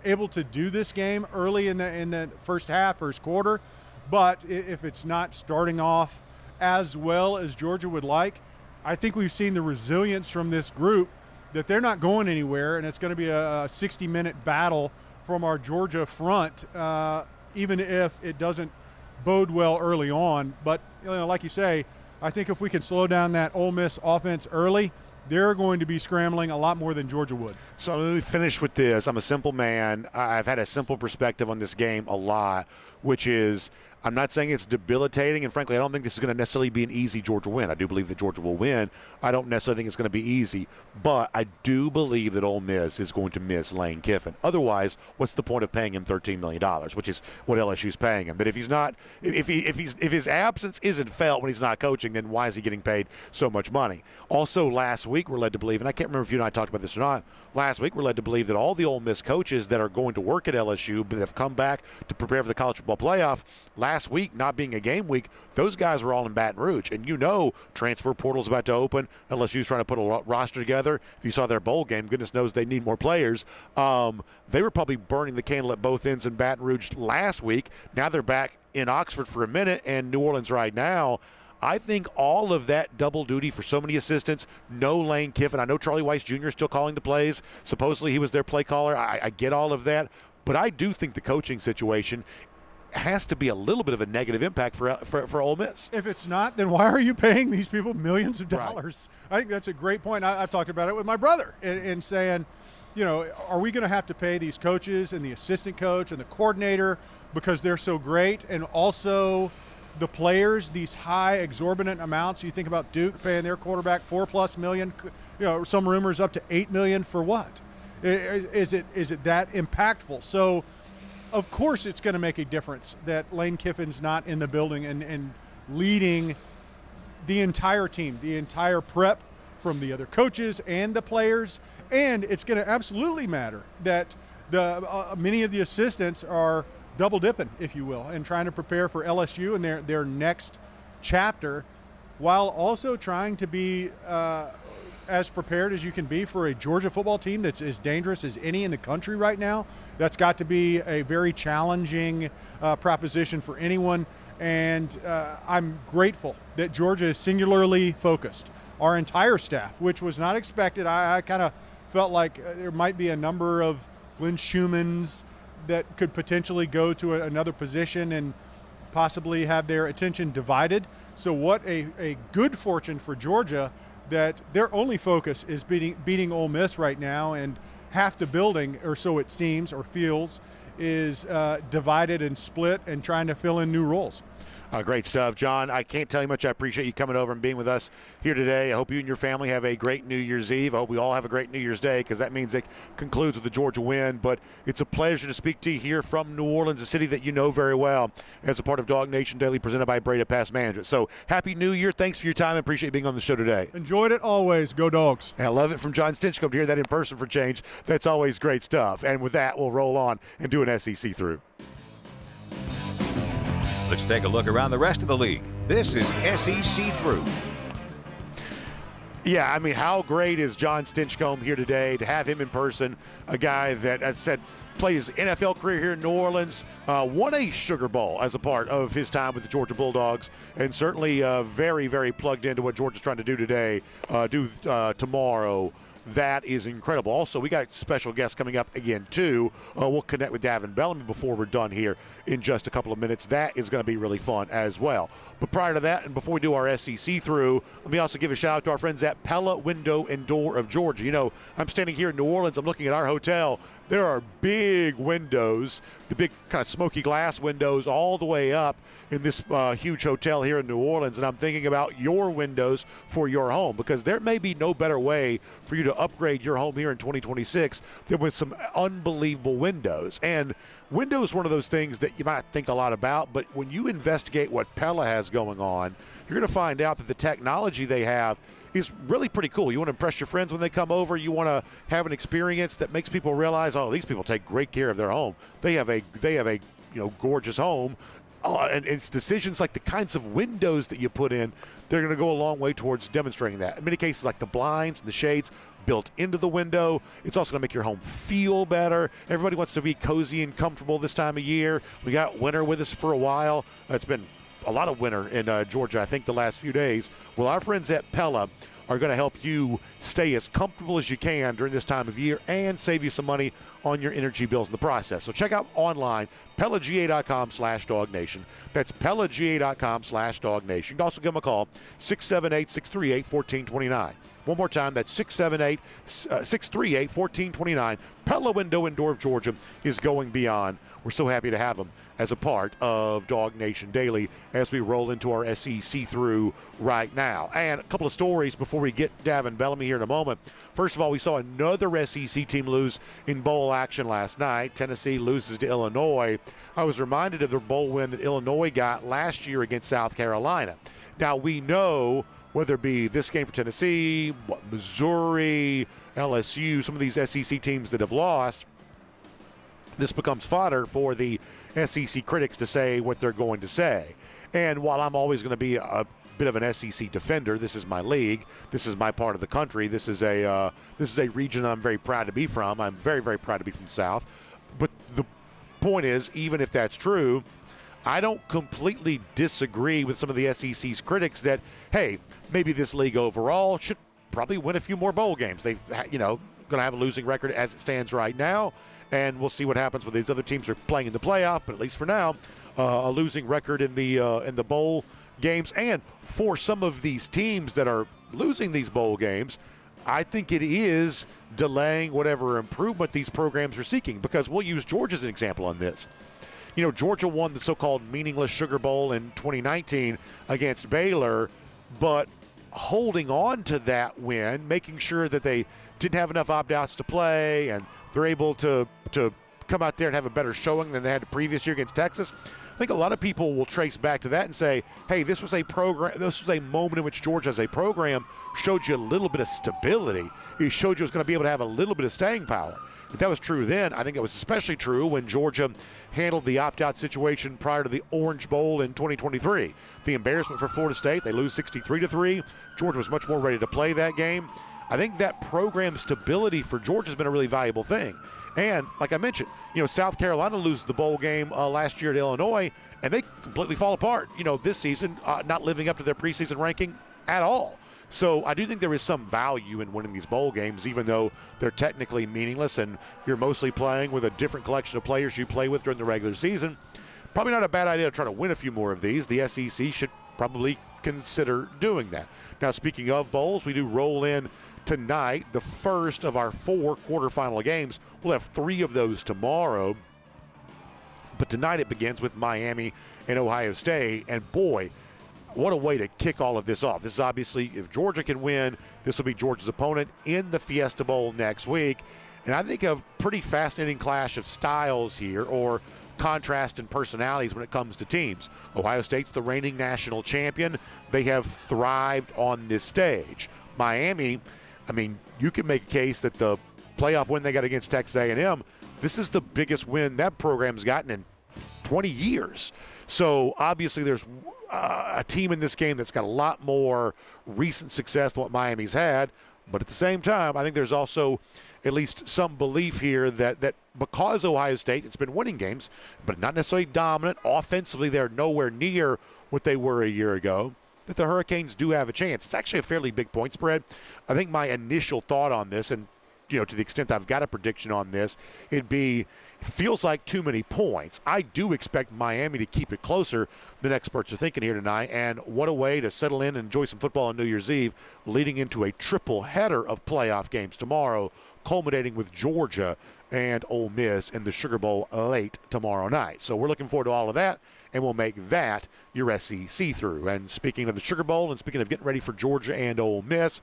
able to do this game early in the first half, first quarter. But if it's not starting off as well as Georgia would like, I think we've seen the resilience from this group that they're not going anywhere, and it's going to be a 60-minute battle from our Georgia front, even if it doesn't bode well early on. But, like you say, I think if we can slow down that Ole Miss offense early, they're going to be scrambling a lot more than Georgia would. So let me finish with this. I'm a simple man. I've had a simple perspective on this game a lot, which is I'm not saying it's debilitating, and frankly, I don't think this is going to necessarily be an easy Georgia win. I do believe that Georgia will win. I don't necessarily think it's going to be easy, but I do believe that Ole Miss is going to miss Lane Kiffin. Otherwise, what's the point of paying him $13 million, which is what LSU's paying him? But if he's not, if his absence isn't felt when he's not coaching, then why is he getting paid so much money? Also, last week we're led to believe, and I can't remember if you and I talked about this or not. Last week we're led to believe that all the Ole Miss coaches that are going to work at LSU but have come back to prepare for the college football playoff last week, not being a game week, those guys were all in Baton Rouge. And transfer portal's about to open. LSU's trying to put a roster together. If you saw their bowl game, goodness knows they need more players. They were probably burning the candle at both ends in Baton Rouge last week. Now they're back in Oxford for a minute and New Orleans right now. I think all of that double duty for so many assistants, no Lane Kiffin. I know Charlie Weiss Jr. is still calling the plays. Supposedly he was their play caller. I get all of that. But I do think the coaching situation has to be a little bit of a negative impact for Ole Miss. If it's not, then why are you paying these people millions of dollars? Right. I think that's a great point. I've talked about it with my brother in saying, are we going to have to pay these coaches and the assistant coach and the coordinator because they're so great, and also the players these high exorbitant amounts? You think about Duke paying their quarterback $4+ million, some rumors up to $8 million for what? Is it that impactful? So of course it's going to make a difference that Lane Kiffin's not in the building and leading the entire team, the entire prep from the other coaches and the players. And it's going to absolutely matter that many of the assistants are double dipping, if you will, and trying to prepare for LSU and their next chapter, while also trying to be as prepared as you can be for a Georgia football team that's as dangerous as any in the country right now. That's got to be a very challenging proposition for anyone. And I'm grateful that Georgia is singularly focused. Our entire staff, which was not expected. I kind of felt like there might be a number of Glenn Schumans that could potentially go to another position and possibly have their attention divided. So what a good fortune for Georgia that their only focus is beating Ole Miss right now, and half the building, or so it seems or feels, is divided and split and trying to fill in new roles. Great stuff, John. I can't tell you much. I appreciate you coming over and being with us here today. I hope you and your family have a great New Year's Eve. I hope we all have a great New Year's Day, because that means it concludes with the Georgia win. But it's a pleasure to speak to you here from New Orleans, a city that you know very well, as a part of DawgNation Daily presented by Breda Pest Management. So Happy New Year. Thanks for your time. I appreciate being on the show today. Enjoyed it always. Go Dogs. I love it from John Stinchcomb to hear that in person for change. That's always great stuff. And with that, we'll roll on and do an SEC through. Let's take a look around the rest of the league. This is SEC Through. Yeah, I mean, how great is John Stinchcomb here today to have him in person, a guy that, as I said, played his NFL career here in New Orleans, won a Sugar Bowl as a part of his time with the Georgia Bulldogs, and certainly very, very plugged into what Georgia's trying to do today, tomorrow. that is incredible. Also, we got special guests coming up again, too. We'll connect with Davin Bellamy before we're done here in just a couple of minutes. That is going to be really fun as well. But prior to that, and before we do our SEC through, let me also give a shout-out to our friends at Pella Window and Door of Georgia. You know, I'm standing here in New Orleans. I'm looking at our hotel. There are big windows, the big kind of smoky glass windows all the way up in this huge hotel here in New Orleans, and I'm thinking about your windows for your home, because there may be no better way for you to upgrade your home here in 2026 than with some unbelievable windows. And windows, one of those things that you might not think a lot about, but when you investigate what Pella has going on, you're going to find out that the technology they have is really pretty cool. You want to impress your friends when they come over. You want to have an experience that makes people realize, oh, these people take great care of their home. They have a gorgeous home. And it's decisions like the kinds of windows that you put in, they're going to go a long way towards demonstrating that. In many cases, like the blinds and the shades built into the window. It's also going to make your home feel better. Everybody wants to be cozy and comfortable this time of year. We got winter with us for a while. It's been a lot of winter in Georgia, I think, the last few days. Well, our friends at Pella are going to help you stay as comfortable as you can during this time of year and save you some money on your energy bills in the process. So check out online, PellaGA.com/DawgNation. That's PellaGA.com/DawgNation. You can also give them a call, 678-638-1429. One more time, that's 678-638-1429. Pella Window and Door of Georgia is going beyond. We're so happy to have them as a part of DawgNation Daily as we roll into our SEC through right now. And a couple of stories before we get Davin Bellamy here in a moment. First of all, we saw another SEC team lose in bowl action last night. Tennessee loses to Illinois. I was reminded of the bowl win that Illinois got last year against South Carolina. Now, we know whether it be this game for Tennessee, Missouri, LSU, some of these SEC teams that have lost, this becomes fodder for the SEC critics to say what they're going to say. And while I'm always going to be a bit of an SEC defender, this is my league, this is my part of the country, this is a region I'm very proud to be from. I'm very, very proud to be from the South. But the point is, even if that's true, I don't completely disagree with some of the SEC's critics that, hey, maybe this league overall should probably win a few more bowl games. They've, going to have a losing record as it stands right now. And we'll see what happens with these other teams who are playing in the playoff. But at least for now, a losing record in the bowl games. And for some of these teams that are losing these bowl games, I think it is delaying whatever improvement these programs are seeking. Because we'll use Georgia as an example on this. Georgia won the so-called meaningless Sugar Bowl in 2019 against Baylor, but holding on to that win, making sure that they didn't have enough opt-outs to play, and they're able to come out there and have a better showing than they had the previous year against Texas. I think a lot of people will trace back to that and say, hey, this was a moment in which Georgia as a program showed you a little bit of stability. It showed you it was going to be able to have a little bit of staying power. If that was true then, I think it was especially true when Georgia handled the opt-out situation prior to the Orange Bowl in 2023. The embarrassment for Florida State, they lose 63-3. Georgia was much more ready to play that game. I think that program stability for Georgia has been a really valuable thing. And like I mentioned, South Carolina loses the bowl game last year at Illinois, and they completely fall apart, this season, not living up to their preseason ranking at all. So I do think there is some value in winning these bowl games, even though they're technically meaningless and you're mostly playing with a different collection of players you play with during the regular season. Probably not a bad idea to try to win a few more of these. The SEC should probably consider doing that. Now, speaking of bowls, we do roll in tonight the first of our 4 quarterfinal games. We'll have 3 of those tomorrow. But tonight it begins with Miami and Ohio State. And boy, what a way to kick all of this off. This is obviously, if Georgia can win, this will be Georgia's opponent in the Fiesta Bowl next week. And I think a pretty fascinating clash of styles here, or contrast in personalities when it comes to teams. Ohio State's the reigning national champion. They have thrived on this stage. Miami, you can make a case that the playoff win they got against Texas A&M, this is the biggest win that program's gotten in 20 years. So obviously there's a team in this game that's got a lot more recent success than what Miami's had. But at the same time, I think there's also at least some belief here that because Ohio State, it's been winning games, but not necessarily dominant. Offensively, they're nowhere near what they were a year ago. that the Hurricanes do have a chance. It's actually a fairly big point spread. I think my initial thought on this, and to the extent I've got a prediction on this, feels like too many points. I do expect Miami to keep it closer than experts are thinking here tonight, and what a way to settle in and enjoy some football on New Year's Eve, leading into a triple header of playoff games tomorrow, culminating with Georgia and Ole Miss in the Sugar Bowl late tomorrow night. So we're looking forward to all of that, and we'll make that your SEC through. And speaking of the Sugar Bowl and speaking of getting ready for Georgia and Ole Miss,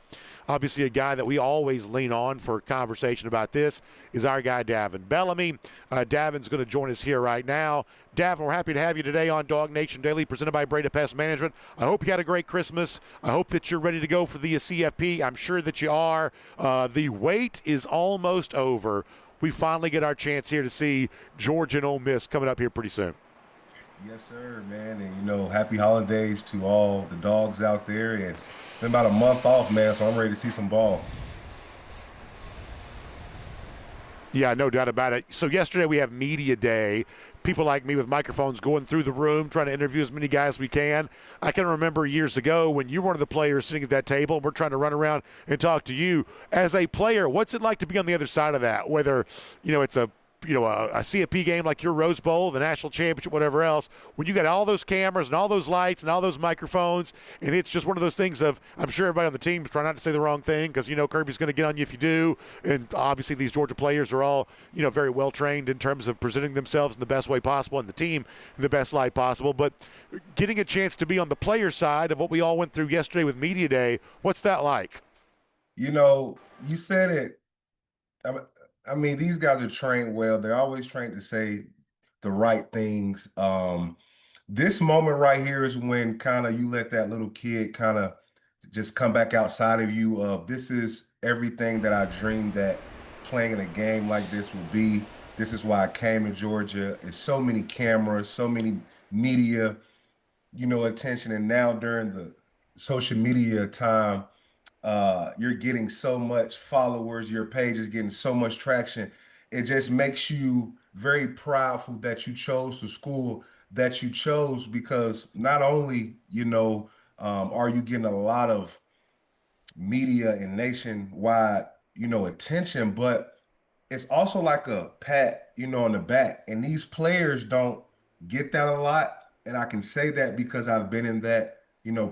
obviously a guy that we always lean on for conversation about this is our guy Davin Bellamy. Davin's going to join us here right now. Davin, we're happy to have you today on DawgNation Daily, presented by Breda Pest Management. I hope you had a great Christmas. I hope that you're ready to go for the CFP. I'm sure that you are. The wait is almost over. We finally get our chance here to see Georgia and Ole Miss coming up here pretty soon. Yes, sir, man. And, happy holidays to all the dogs out there. And it's been about a month off, man, so I'm ready to see some ball. Yeah, no doubt about it. So yesterday we have media day. People like me with microphones going through the room, trying to interview as many guys as we can. I can remember years ago when you were one of the players sitting at that table and we're trying to run around and talk to you. As a player, what's it like to be on the other side of that? Whether, it's a CFP game like your Rose Bowl, the national championship, whatever else, when you got all those cameras and all those lights and all those microphones, and it's just one of those things of, I'm sure everybody on the team is trying not to say the wrong thing because, Kirby's going to get on you if you do. And obviously these Georgia players are all, very well trained in terms of presenting themselves in the best way possible and the team in the best light possible. But getting a chance to be on the player side of what we all went through yesterday with Media Day, what's that like? You said it. I mean, these guys are trained well. They're always trained to say the right things. This moment right here is when kind of you let that little kid kind of just come back outside of you of this is everything that I dreamed that playing in a game like this would be. This is why I came to Georgia. It's so many cameras, so many media, attention. And now during the social media time, you're getting so much followers, your page is getting so much traction. It just makes you very proudful that you chose the school that you chose because not only, are you getting a lot of media and nationwide, attention, but it's also like a pat, on the back. And these players don't get that a lot. And I can say that because I've been in that,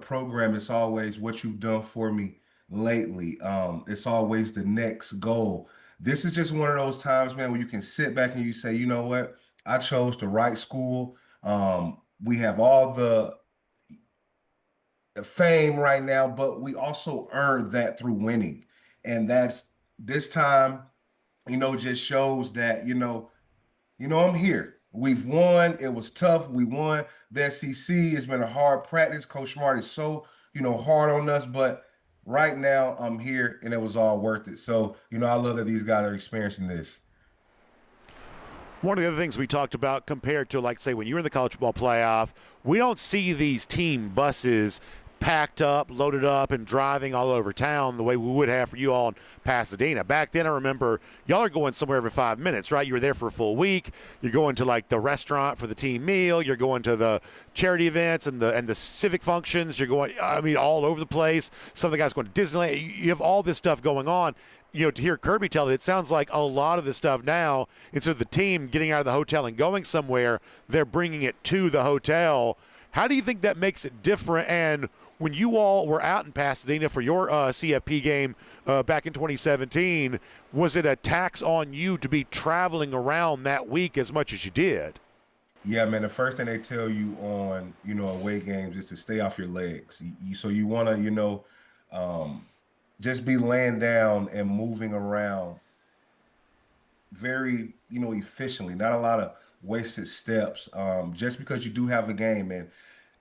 program. It's always what you've done for me lately. It's always the next goal. This is just one of those times, man, where you can sit back and you say, you know what? I chose the right school. We have all the fame right now, but we also earned that through winning. And that's this time, just shows that, I'm here. We've won. It was tough. We won the SEC. It's been a hard practice. Coach Smart is so, hard on us, but right now I'm here and it was all worth it. So, I love that these guys are experiencing this. One of the other things we talked about compared to, like, say, when you're in the college football playoff, we don't see these team buses packed up, loaded up, and driving all over town the way we would have for you all in Pasadena. Back then, I remember y'all are going somewhere every 5 minutes, right? You were there for a full week. You're going to, like, the restaurant for the team meal. You're going to the charity events and the civic functions. You're going, all over the place. Some of the guys going to Disneyland. You have all this stuff going on. To hear Kirby tell it sounds like a lot of the stuff now, instead of the team getting out of the hotel and going somewhere, they're bringing it to the hotel. How do you think that makes it different? And when you all were out in Pasadena for your CFP game back in 2017, was it a tax on you to be traveling around that week as much as you did? Yeah, man, the first thing they tell you on, away games is to stay off your legs. So you want to, just be laying down and moving around very, efficiently, not a lot of wasted steps. Just because you do have a game, and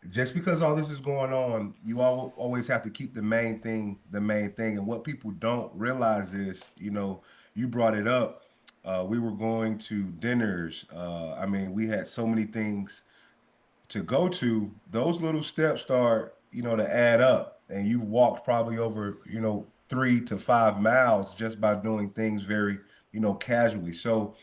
just because all this is going on, you always have to keep the main thing the main thing. And what people don't realize is, you brought it up. We were going to dinners. We had so many things to go to. Those little steps start, to add up. And you've walked probably over, 3 to 5 miles just by doing things very, casually. So,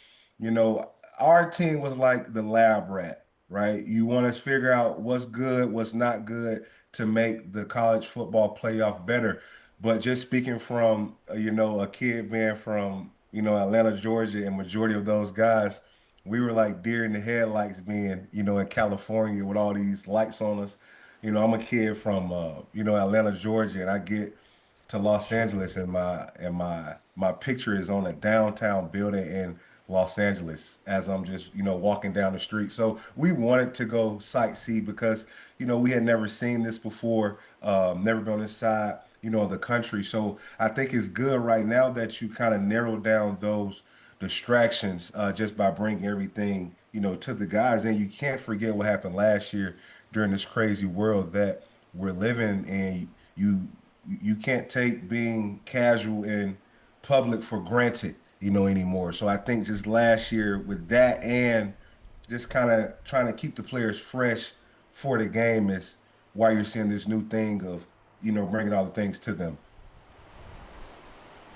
our team was like the lab rat, right? You want to figure out what's good, what's not good. to make the college football playoff better. But just speaking from, a kid being from, Atlanta, Georgia, and majority of those guys, we were like deer in the headlights being, in California with all these lights on us. I'm a kid from, Atlanta, Georgia, and I get to Los Angeles, and my picture is on a downtown building in Los Angeles as I'm just walking down the street. So we wanted to go sightsee because we had never seen this before, never been on this side of the country. So I think it's good right now that you kind of narrow down those distractions just by bringing everything to the guys. And you can't forget what happened last year during this crazy world that we're living in. You can't take being casual in public for granted, anymore. So I think just last year with that and just kind of trying to keep the players fresh for the game is why you're seeing this new thing of, bringing all the things to them.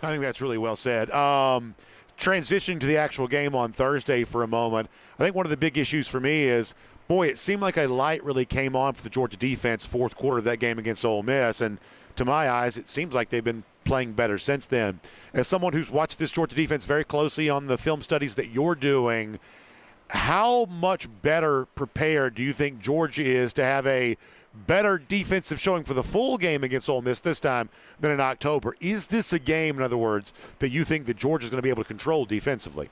I think that's really well said. Transitioning to the actual game on Thursday for a moment, I think one of the big issues for me is, boy, it seemed like a light really came on for the Georgia defense fourth quarter of that game against Ole Miss, and to my eyes, it seems like they've been playing better since then. As someone who's watched this Georgia defense very closely on the film studies that you're doing, how much better prepared do you think Georgia is to have a better defensive showing for the full game against Ole Miss this time than in October? Is this a game, in other words, that you think that Georgia's going to be able to control defensively?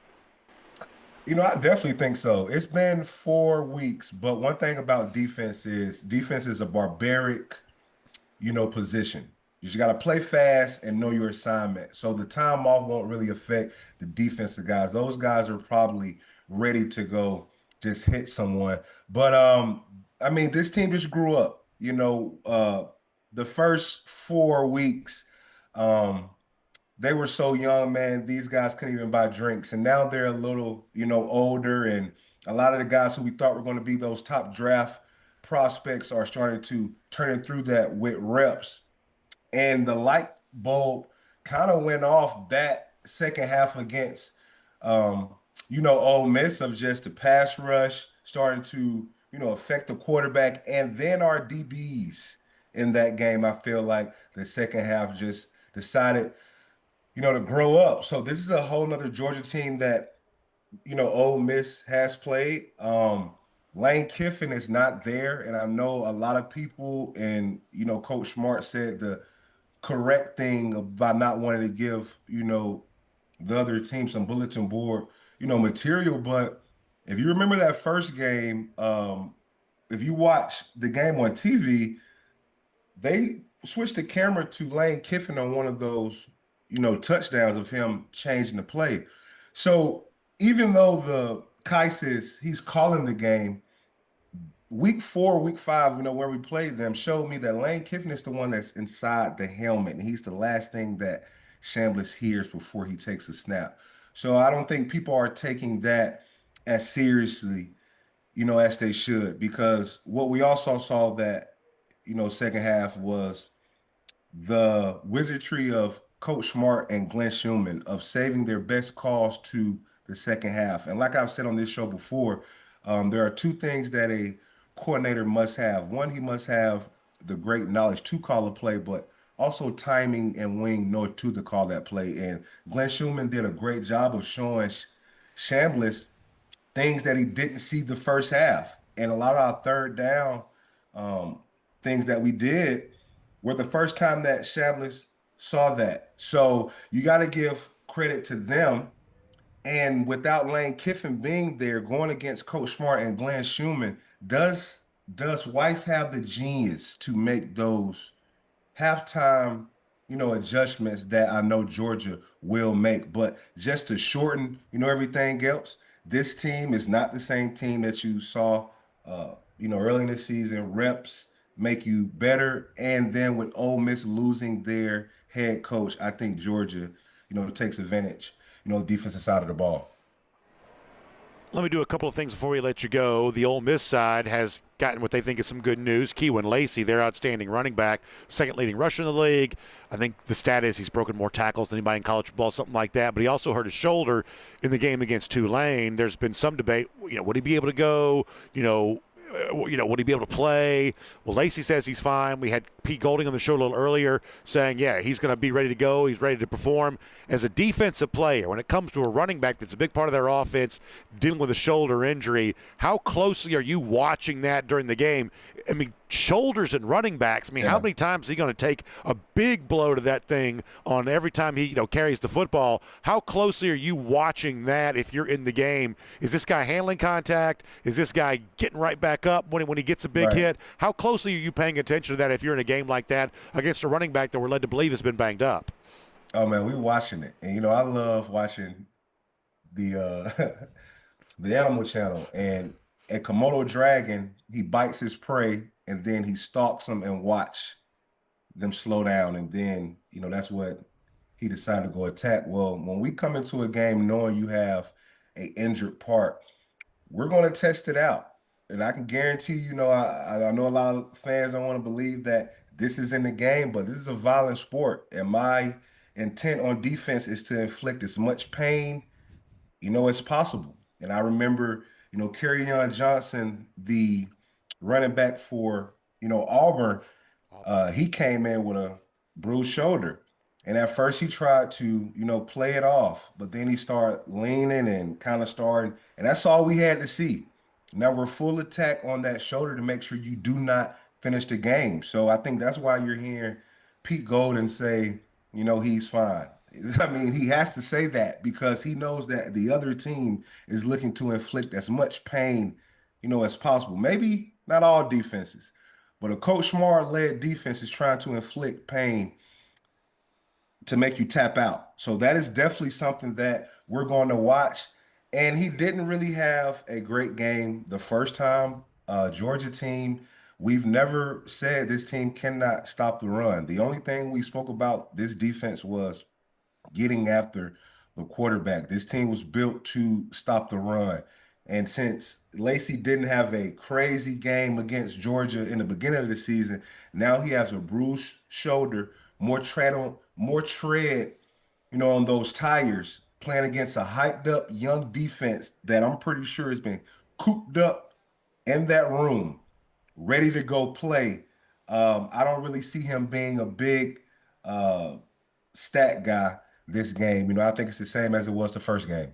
I definitely think so. It's been 4 weeks, but one thing about defense is a barbaric, position. You just got to play fast and know your assignment. So the time off won't really affect the defensive guys. Those guys are probably ready to go just hit someone. But this team just grew up. The first 4 weeks, they were so young, man. These guys couldn't even buy drinks. And now they're a little, older. And a lot of the guys who we thought were going to be those top draft prospects are starting to turn through that with reps. And the light bulb kind of went off that second half against, Ole Miss, of just the pass rush starting to, affect the quarterback. And then our DBs in that game, I feel like the second half just decided, to grow up. So this is a whole nother Georgia team that, Ole Miss has played. Lane Kiffin is not there. And I know a lot of people and, Coach Smart said the correct thing about not wanting to give, the other team some bulletin board, material. But if you remember that first game, if you watch the game on TV, they switched the camera to Lane Kiffin on one of those, touchdowns of him changing the play. So even though the Kai says he's calling the game, week 4, week 5, where we played them, showed me that Lane Kiffin is the one that's inside the helmet, and he's the last thing that Chambliss hears before he takes a snap. So I don't think people are taking that as seriously, as they should, because what we also saw that, second half was the wizardry of Coach Smart and Glenn Schumann of saving their best calls to the second half. And like I've said on this show before, there are 2 things that a coordinator must have. One, he must have the great knowledge to call a play, but also timing and when know to call that play. And Glenn Schumann did a great job of showing Chambliss things that he didn't see the first half. And a lot of our third down things that we did were the first time that Chambliss saw that. So you got to give credit to them. And without Lane Kiffin being there, going against Coach Smart and Glenn Schumann, does Weiss have the genius to make those halftime, adjustments that I know Georgia will make? But just to shorten, everything else, this team is not the same team that you saw, early in the season. Reps make you better. And then with Ole Miss losing their head coach, I think Georgia, takes advantage, defensive side of the ball. Let me do a couple of things before we let you go. The Ole Miss side has gotten what they think is some good news. Keewan Lacey, their outstanding running back, second leading rusher in the league. I think the stat is he's broken more tackles than anybody in college football, something like that. But he also hurt his shoulder in the game against Tulane. There's been some debate, would he be able to go, would he be able to play? Well, Lacey says he's fine. We had Pete Golding on the show a little earlier saying, yeah, he's going to be ready to go. He's ready to perform. As a defensive player, when it comes to a running back that's a big part of their offense, dealing with a shoulder injury, how closely are you watching that during the game? I mean, shoulders and running backs, how many times is he going to take a big blow to that thing on every time he carries the football? How closely are you watching that if you're in the game? Is this guy handling contact? Is this guy getting right back up when he gets a big hit? How closely are you paying attention to that if you're in a game like that against a running back that we're led to believe has been banged up? Oh man, we watching it, and I love watching the the Animal Channel. And at Komodo Dragon, he bites his prey and then he stalks them and watch them slow down, and then that's what he decided to go attack. Well, when we come into a game knowing you have a injured part, we're going to test it out. And I can guarantee I know a lot of fans don't want to believe that this is in the game, but this is a violent sport, and my intent on defense is to inflict as much pain, as possible. And I remember, Kerryon Johnson, the running back for, Auburn, he came in with a bruised shoulder. And at first he tried to, play it off, but then he started leaning and kind of starting, and that's all we had to see. Now we're full attack on that shoulder to make sure you do not finish the game. So I think that's why you're hearing Pete Golden say, he's fine. I mean, he has to say that because he knows that the other team is looking to inflict as much pain, as possible. Maybe not all defenses, but a Coach Smart-led defense is trying to inflict pain to make you tap out. So that is definitely something that we're going to watch. And he didn't really have a great game the first time. Georgia team, we've never said this team cannot stop the run. The only thing we spoke about this defense was getting after the quarterback. This team was built to stop the run. And since Lacey didn't have a crazy game against Georgia in the beginning of the season, now he has a bruised shoulder, more tread, on those tires, playing against a hyped up young defense that I'm pretty sure has been cooped up in that room, ready to go play. I don't really see him being a big stat guy this game. I think it's the same as it was the first game.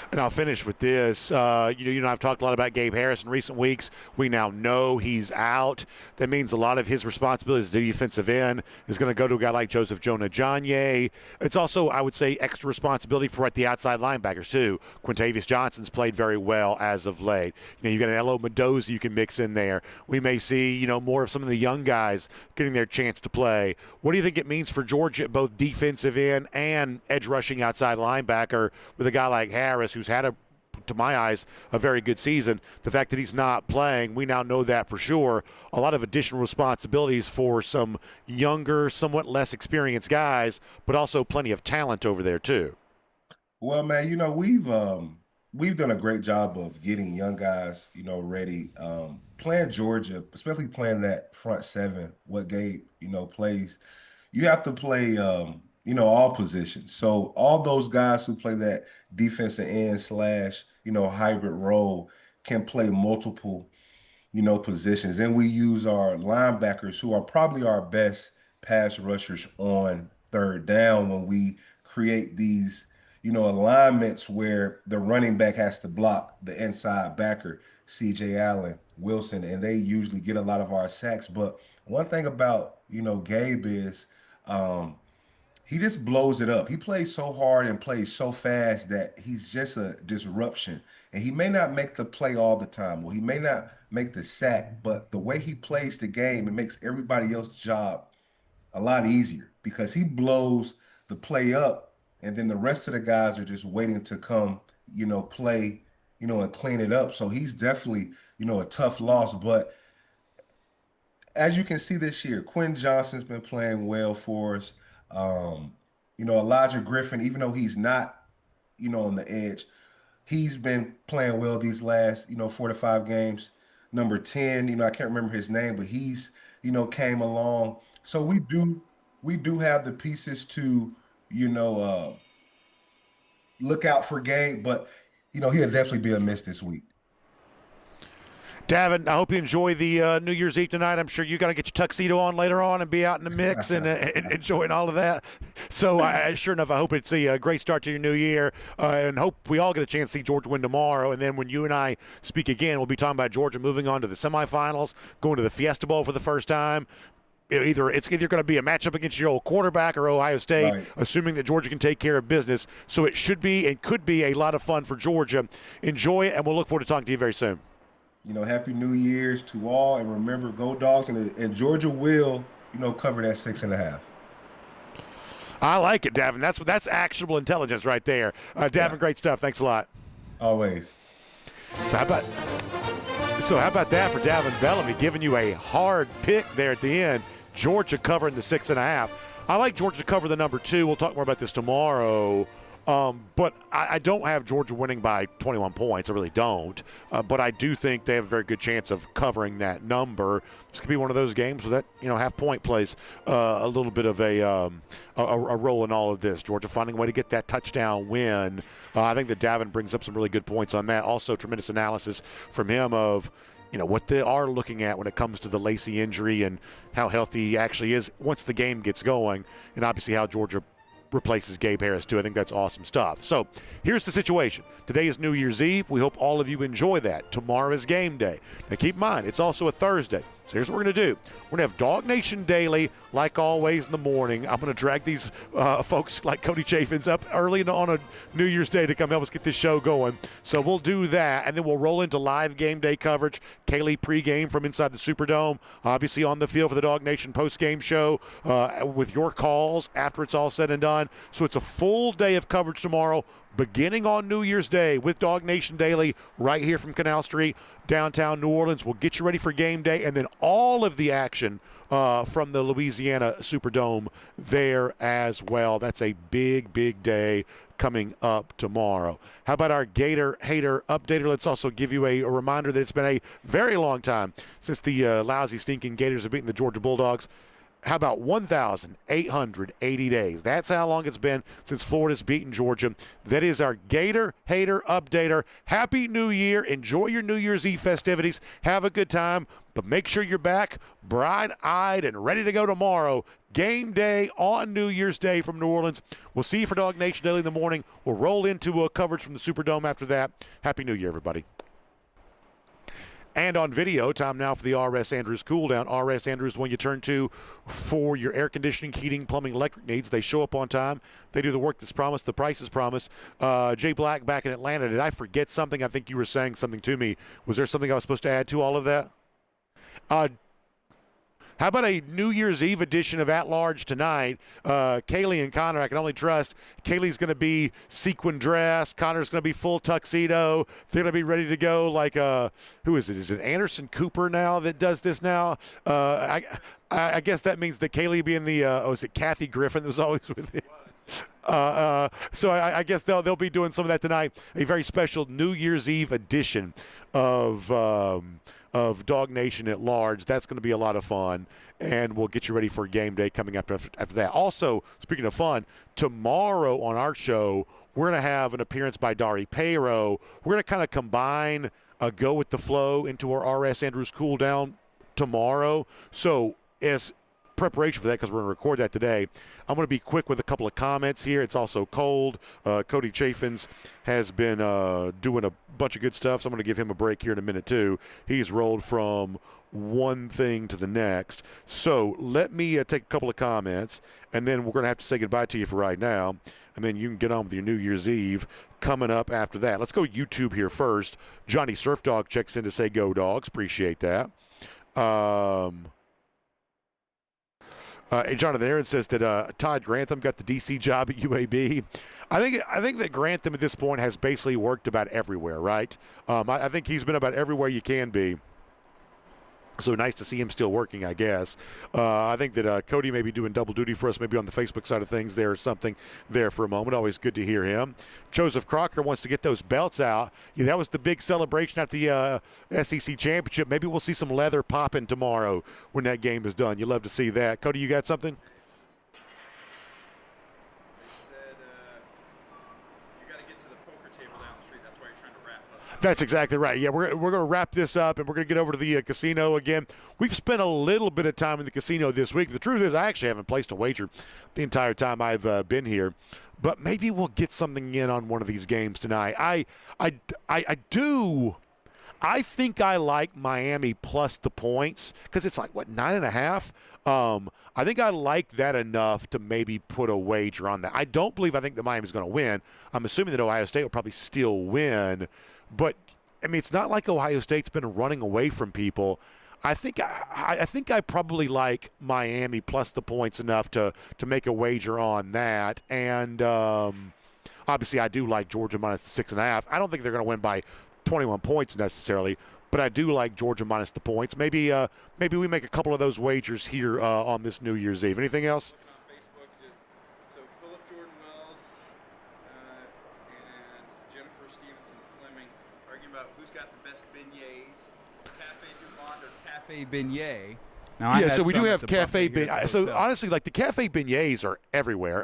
And I'll finish with this. I've talked a lot about Gabe Harris in recent weeks. We now know he's out. That means a lot of his responsibilities as defensive end is going to go to a guy like Joseph Jonah-Janye. It's also, I would say, extra responsibility for the outside linebackers, too. Quintavious Johnson's played very well as of late. You've got an Elo Mendoza you can mix in there. We may see, more of some of the young guys getting their chance to play. What do you think it means for Georgia at both defensive end and edge rushing outside linebacker with a guy like Harris, who's had, to my eyes, a very good season? The fact that he's not playing, we now know that for sure. A lot of additional responsibilities for some younger, somewhat less experienced guys, but also plenty of talent over there too. Well, man, we've done a great job of getting young guys, ready. Playing Georgia, especially playing that front seven, what Gabe, plays. You have to play all positions. So all those guys who play that defensive end / hybrid role can play multiple, positions. And we use our linebackers, who are probably our best pass rushers on third down, when we create these, alignments where the running back has to block the inside backer, CJ Allen, Wilson, and they usually get a lot of our sacks. But one thing about, Gabe is, he just blows it up. He plays so hard and plays so fast that he's just a disruption. And he may not make the play all the time, or he may not make the sack, but the way he plays the game, it makes everybody else's job a lot easier, because he blows the play up, and then the rest of the guys are just waiting to come, play, and clean it up. So he's definitely, a tough loss. But as you can see this year, Quinn Johnson's been playing well for us. Elijah Griffin, even though he's not, on the edge, he's been playing well these last, 4 to 5 games. Number 10, I can't remember his name, but he's, came along. So we do have the pieces to, look out for Gabe, but, he'll definitely be a miss this week. Davin, I hope you enjoy the New Year's Eve tonight. I'm sure you got to get your tuxedo on later on and be out in the mix and enjoying all of that. So, sure enough, I hope it's a great start to your new year, and hope we all get a chance to see Georgia win tomorrow. And then when you and I speak again, we'll be talking about Georgia moving on to the semifinals, going to the Fiesta Bowl for the first time. It's either going to be a matchup against your old quarterback or Ohio State, right, assuming that Georgia can take care of business. So it should be and could be a lot of fun for Georgia. Enjoy it, and we'll look forward to talking to you very soon. Happy New Year's to all, and remember, go Dogs, and Georgia will, cover that 6.5. I like it, Davin. That's actionable intelligence right there. Davin, great stuff. Thanks a lot. Always. So how about that for Davin Bellamy, giving you a hard pick there at the end. Georgia covering the 6.5. I like Georgia to cover the number 2. We'll talk more about this tomorrow. But I don't have Georgia winning by 21 points. I really don't. But I do think they have a very good chance of covering that number. This could be one of those games where that half-point plays a little bit of a role in all of this. Georgia finding a way to get that touchdown win. I think that Davin brings up some really good points on that. Also, tremendous analysis from him of what they are looking at when it comes to the Lacey injury and how healthy he actually is once the game gets going, and obviously how Georgia replaces Gabe Harris too. I think that's awesome stuff. So here's the situation. Today is New Year's Eve. We hope all of you enjoy that. Tomorrow is game day. Now keep in mind, it's also a Thursday. So here's what we're going to do. We're going to have DawgNation Daily, like always, in the morning. I'm going to drag these folks like Cody Chaffins up early on a New Year's Day to come help us get this show going. So we'll do that, and then we'll roll into live game day coverage. Kaylee pregame from inside the Superdome, obviously on the field for the DawgNation postgame show with your calls after it's all said and done. So it's a full day of coverage tomorrow, beginning on New Year's Day with DawgNation Daily right here from Canal Street, downtown New Orleans. We'll get you ready for game day, and then all of the action from the Louisiana Superdome there as well. That's a big, big day coming up tomorrow. How about our Gator Hater Updater? Let's also give you a reminder that it's been a very long time since the lousy, stinking Gators have beaten the Georgia Bulldogs. How about 1,880 days? That's how long it's been since Florida's beaten Georgia. That is our Gator Hater Updater. Happy New Year. Enjoy your New Year's Eve festivities. Have a good time. But make sure you're back bright-eyed and ready to go tomorrow. Game day on New Year's Day from New Orleans. We'll see you for DawgNation Daily in the morning. We'll roll into coverage from the Superdome after that. Happy New Year, everybody. And on video, time now for the R.S. Andrews Cool Down. R.S. Andrews, when you turn to for your air conditioning, heating, plumbing, electric needs. They show up on time. They do the work that's promised. The price is promised. Jay Black back in Atlanta. Did I forget something? I think you were saying something to me. Was there something I was supposed to add to all of that? How about a New Year's Eve edition of At Large tonight? Kaylee and Connor, I can only trust. Kaylee's going to be sequin dress. Connor's going to be full tuxedo. They're going to be ready to go like, who is it? Is it Anderson Cooper now that does this now? I guess that means that Kaylee being the, is it Kathy Griffin that was always with him? So I guess they'll be doing some of that tonight. A very special New Year's Eve edition of DawgNation at Large. That's going to be a lot of fun, and we'll get you ready for game day coming up after that. Also, speaking of fun, tomorrow on our show, we're going to have an appearance by Dari Payro. We're going to kind of combine a Go With The Flow into our R.S. Andrews Cool Down tomorrow. So as preparation for that, because we're going to record that today, I'm going to be quick with a couple of comments here. It's also cold. Cody Chaffins has been doing a bunch of good stuff, so I'm going to give him a break here in a minute too. He's rolled from one thing to the next. So let me take a couple of comments, and then we're going to have to say goodbye to you for right now, and then you can get on with your New Year's Eve coming up after that. Let's go YouTube here first. Johnny Surf Dog checks in to say go Dogs. Appreciate that. Jonathan Aaron says that Todd Grantham got the DC job at UAB. I think that Grantham at this point has basically worked about everywhere, right? I think he's been about everywhere you can be. So nice to see him still working, I guess. I think that Cody may be doing double duty for us, maybe on the Facebook side of things there or something there for a moment. Always good to hear him. Joseph Crocker wants to get those belts out. Yeah, that was the big celebration at the SEC Championship. Maybe we'll see some leather popping tomorrow when that game is done. You love to see that. Cody, you got something? That's exactly right. Yeah, we're going to wrap this up, and we're going to get over to the casino again. We've spent a little bit of time in the casino this week. The truth is I actually haven't placed a wager the entire time I've been here, but maybe we'll get something in on one of these games tonight. I think I like Miami plus the points because it's like, 9.5? I think I like that enough to maybe put a wager on that. I think that Miami's going to win. I'm assuming that Ohio State will probably still win. But, I mean, it's not like Ohio State's been running away from people. I think I probably like Miami plus the points enough to make a wager on that. And obviously I do like Georgia minus 6.5. I don't think they're going to win by 21 points necessarily, but I do like Georgia minus the points. Maybe we make a couple of those wagers here on this New Year's Eve. Anything else? So Philip Jordan Wells and Jennifer Stevenson Fleming arguing about who's got the best beignets, Cafe Du Monde or Cafe Beignet. Now, so we do have Cafe Beignet. So honestly, like the Cafe Beignets are everywhere.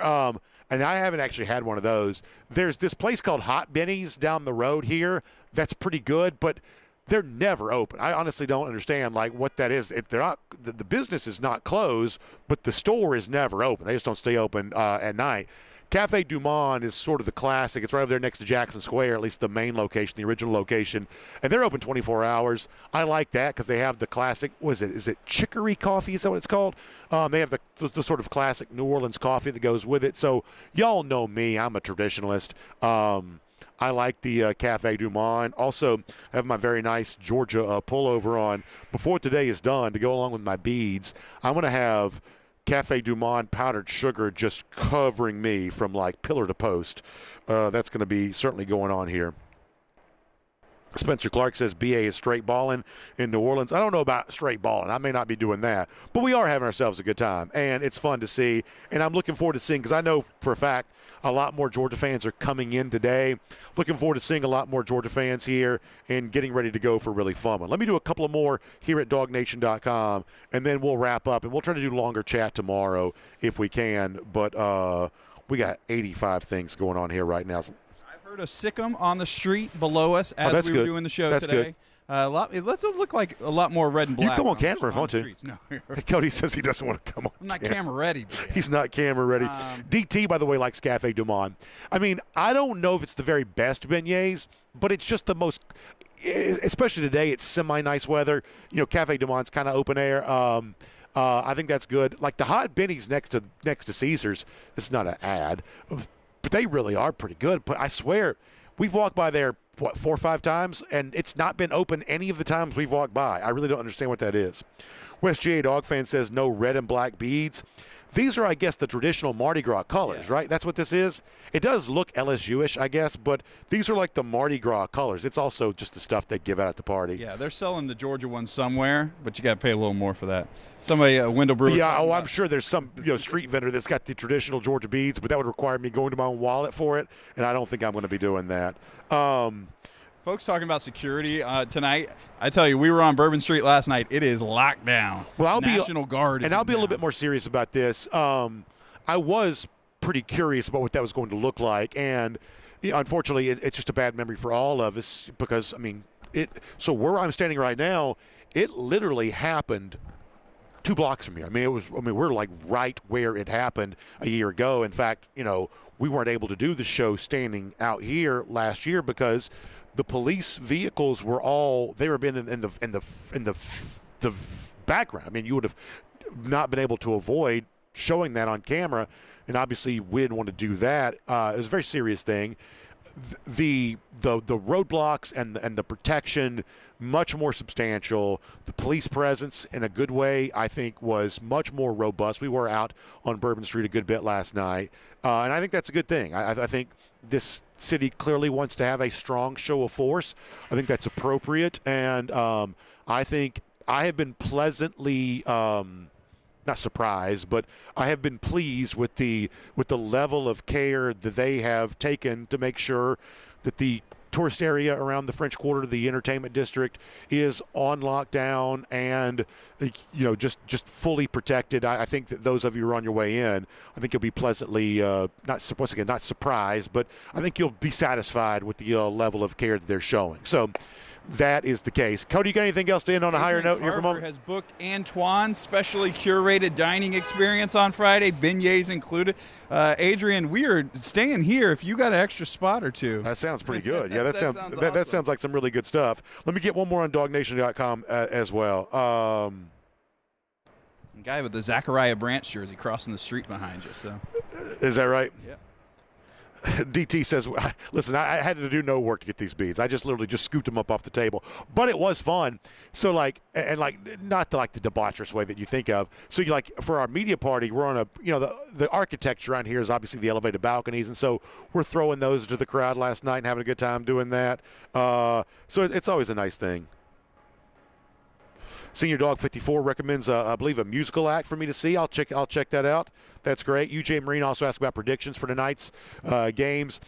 And I haven't actually had one of those. There's this place called Hot Benny's down the road here that's pretty good, but they're never open. I honestly don't understand like what that is. If they're not, the business is not closed, but the store is never open. They just don't stay open at night. Cafe Du Monde is sort of the classic. It's right over there next to Jackson Square, at least the main location, the original location. And they're open 24 hours. I like that because they have the classic, is it chicory coffee? Is that what it's called? They have the sort of classic New Orleans coffee that goes with it. So y'all know me. I'm a traditionalist. I like the Cafe Du Monde. Also, I have my very nice Georgia pullover on. Before today is done, to go along with my beads, I'm going to have Cafe Du Monde powdered sugar just covering me from like pillar to post. That's going to be certainly going on here. Spencer Clark says BA is straight balling in New Orleans. I don't know about straight balling. I may not be doing that. But we are having ourselves a good time, and it's fun to see. And I'm looking forward to seeing, because I know for a fact a lot more Georgia fans are coming in today. Looking forward to seeing a lot more Georgia fans here and getting ready to go for really fun one. Let me do a couple of more here at DawgNation.com, and then we'll wrap up. And we'll try to do longer chat tomorrow if we can. But we got 85 things going on here right now. Heard a Stinchcomb on the street below us as we were doing the show today. It lets it look like a lot more red and black. You come on camera if you want to. No, Cody says he doesn't want to come on. I'm not camera ready. He's not camera ready. DT, by the way, likes Cafe Du Monde. I mean, I don't know if it's the very best beignets, but it's just the most, especially today, it's semi-nice weather. You know, Cafe Du Monde's kind of open air. I think that's good. Like the Hot Benny's next to Caesars, this is not an ad, but they really are pretty good. But I swear, we've walked by there, 4 or 5 times, and it's not been open any of the times we've walked by. I really don't understand what that is. West GA Dog Fan says no red and black beads. These are, I guess, the traditional Mardi Gras colors, right? That's what this is? It does look LSU-ish, I guess, but these are like the Mardi Gras colors. It's also just the stuff they give out at the party. Yeah, they're selling the Georgia one somewhere, but you got to pay a little more for that. Somebody, Wendell Brewer. Yeah, I'm sure there's some street vendor that's got the traditional Georgia beads, but that would require me going to my own wallet for it, and I don't think I'm going to be doing that. Folks talking about security tonight. I tell you, we were on Bourbon Street last night. It is locked down. Well, National Guard is and I'll be a little bit more serious about this. I was pretty curious about what that was going to look like, and unfortunately, it's just a bad memory for all of us because, I mean, so where I'm standing right now, it literally happened 2 blocks from here. I mean, we're like right where it happened a year ago. In fact, we weren't able to do the show standing out here last year because the police vehicles were they were been in the background. I mean, you would have not been able to avoid showing that on camera, and obviously we didn't want to do that. It was a very serious thing. The roadblocks and the protection much more substantial. The police presence, in a good way, I think was much more robust. We were out on Bourbon Street a good bit last night, and I think that's a good thing. I think this city clearly wants to have a strong show of force. I think that's appropriate, and I think I have been pleasantly not surprised, but I have been pleased with the level of care that they have taken to make sure that the tourist area around the French Quarter, the entertainment district, is on lockdown and, just fully protected. I think that those of you who are on your way in, I think you'll be pleasantly, not surprised, but I think you'll be satisfied with the level of care that they're showing. So that is the case. Cody, you got anything else to end on a higher note here for a moment? Has booked Antoine's specially curated dining experience on Friday, beignets included. Adrian, we are staying here if you got an extra spot or two. That sounds pretty good. Yeah, that sounds like some really good stuff. Let me get one more on DawgNation.com as well. Guy with the Zachariah Branch jersey crossing the street behind you. So, is that right? Yep. DT says, listen, I had to do no work to get these beads. I just literally just scooped them up off the table. But it was fun. So, not the debaucherous way that you think of. So, for our media party, we're on the architecture around here is obviously the elevated balconies. And so we're throwing those to the crowd last night and having a good time doing that. So it's always a nice thing. Senior Dog 54 recommends, I believe, a musical act for me to see. I'll check that out. That's great. UGA Marine also asked about predictions for tonight's games.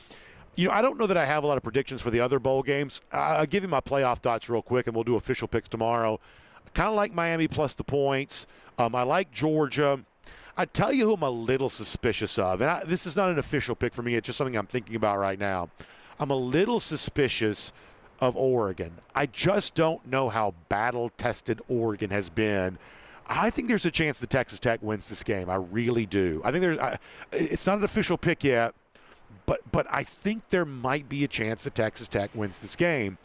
I don't know that I have a lot of predictions for the other bowl games. I'll give you my playoff thoughts real quick, and we'll do official picks tomorrow. I kind of like Miami plus the points. I like Georgia. I tell you who I'm a little suspicious of, and this is not an official pick for me. It's just something I'm thinking about right now. I'm a little suspicious of Oregon. I just don't know how battle-tested Oregon has been. I think there's a chance that Texas Tech wins this game. I really do. I think it's not an official pick yet, but I think there might be a chance that Texas Tech wins this game.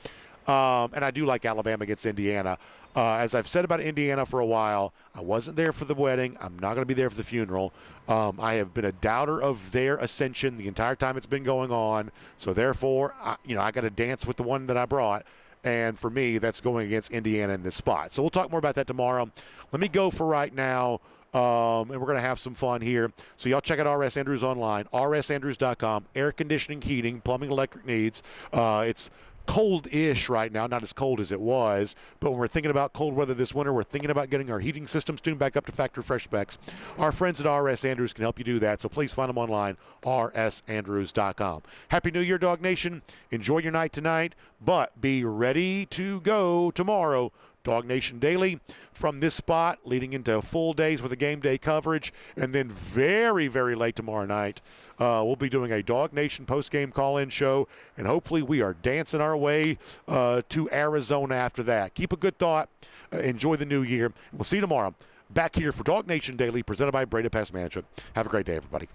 And I do like Alabama against Indiana. As I've said about Indiana for a while, I wasn't there for the wedding. I'm not going to be there for the funeral. I have been a doubter of their ascension the entire time it's been going on. So therefore, I got to dance with the one that I brought. And for me, that's going against Indiana in this spot. So we'll talk more about that tomorrow. Let me go for right now, and we're going to have some fun here. So y'all check out RS Andrews online, rsandrews.com, air conditioning, heating, plumbing, electric needs. It's cold-ish right now, not as cold as it was, but when we're thinking about cold weather this winter, we're thinking about getting our heating systems tuned back up to factory fresh specs. Our friends at RS Andrews can help you do that, so please find them online, rsandrews.com. Happy New Year, Dog Nation. Enjoy your night tonight, but be ready to go tomorrow. DawgNation Daily from this spot, leading into full days with a game day coverage, and then very, very late tomorrow night, we'll be doing a DawgNation post-game call-in show, and hopefully we are dancing our way to Arizona after that. Keep a good thought. Enjoy the new year. We'll see you tomorrow back here for DawgNation Daily, presented by Breda Pest Management. Have a great day, everybody.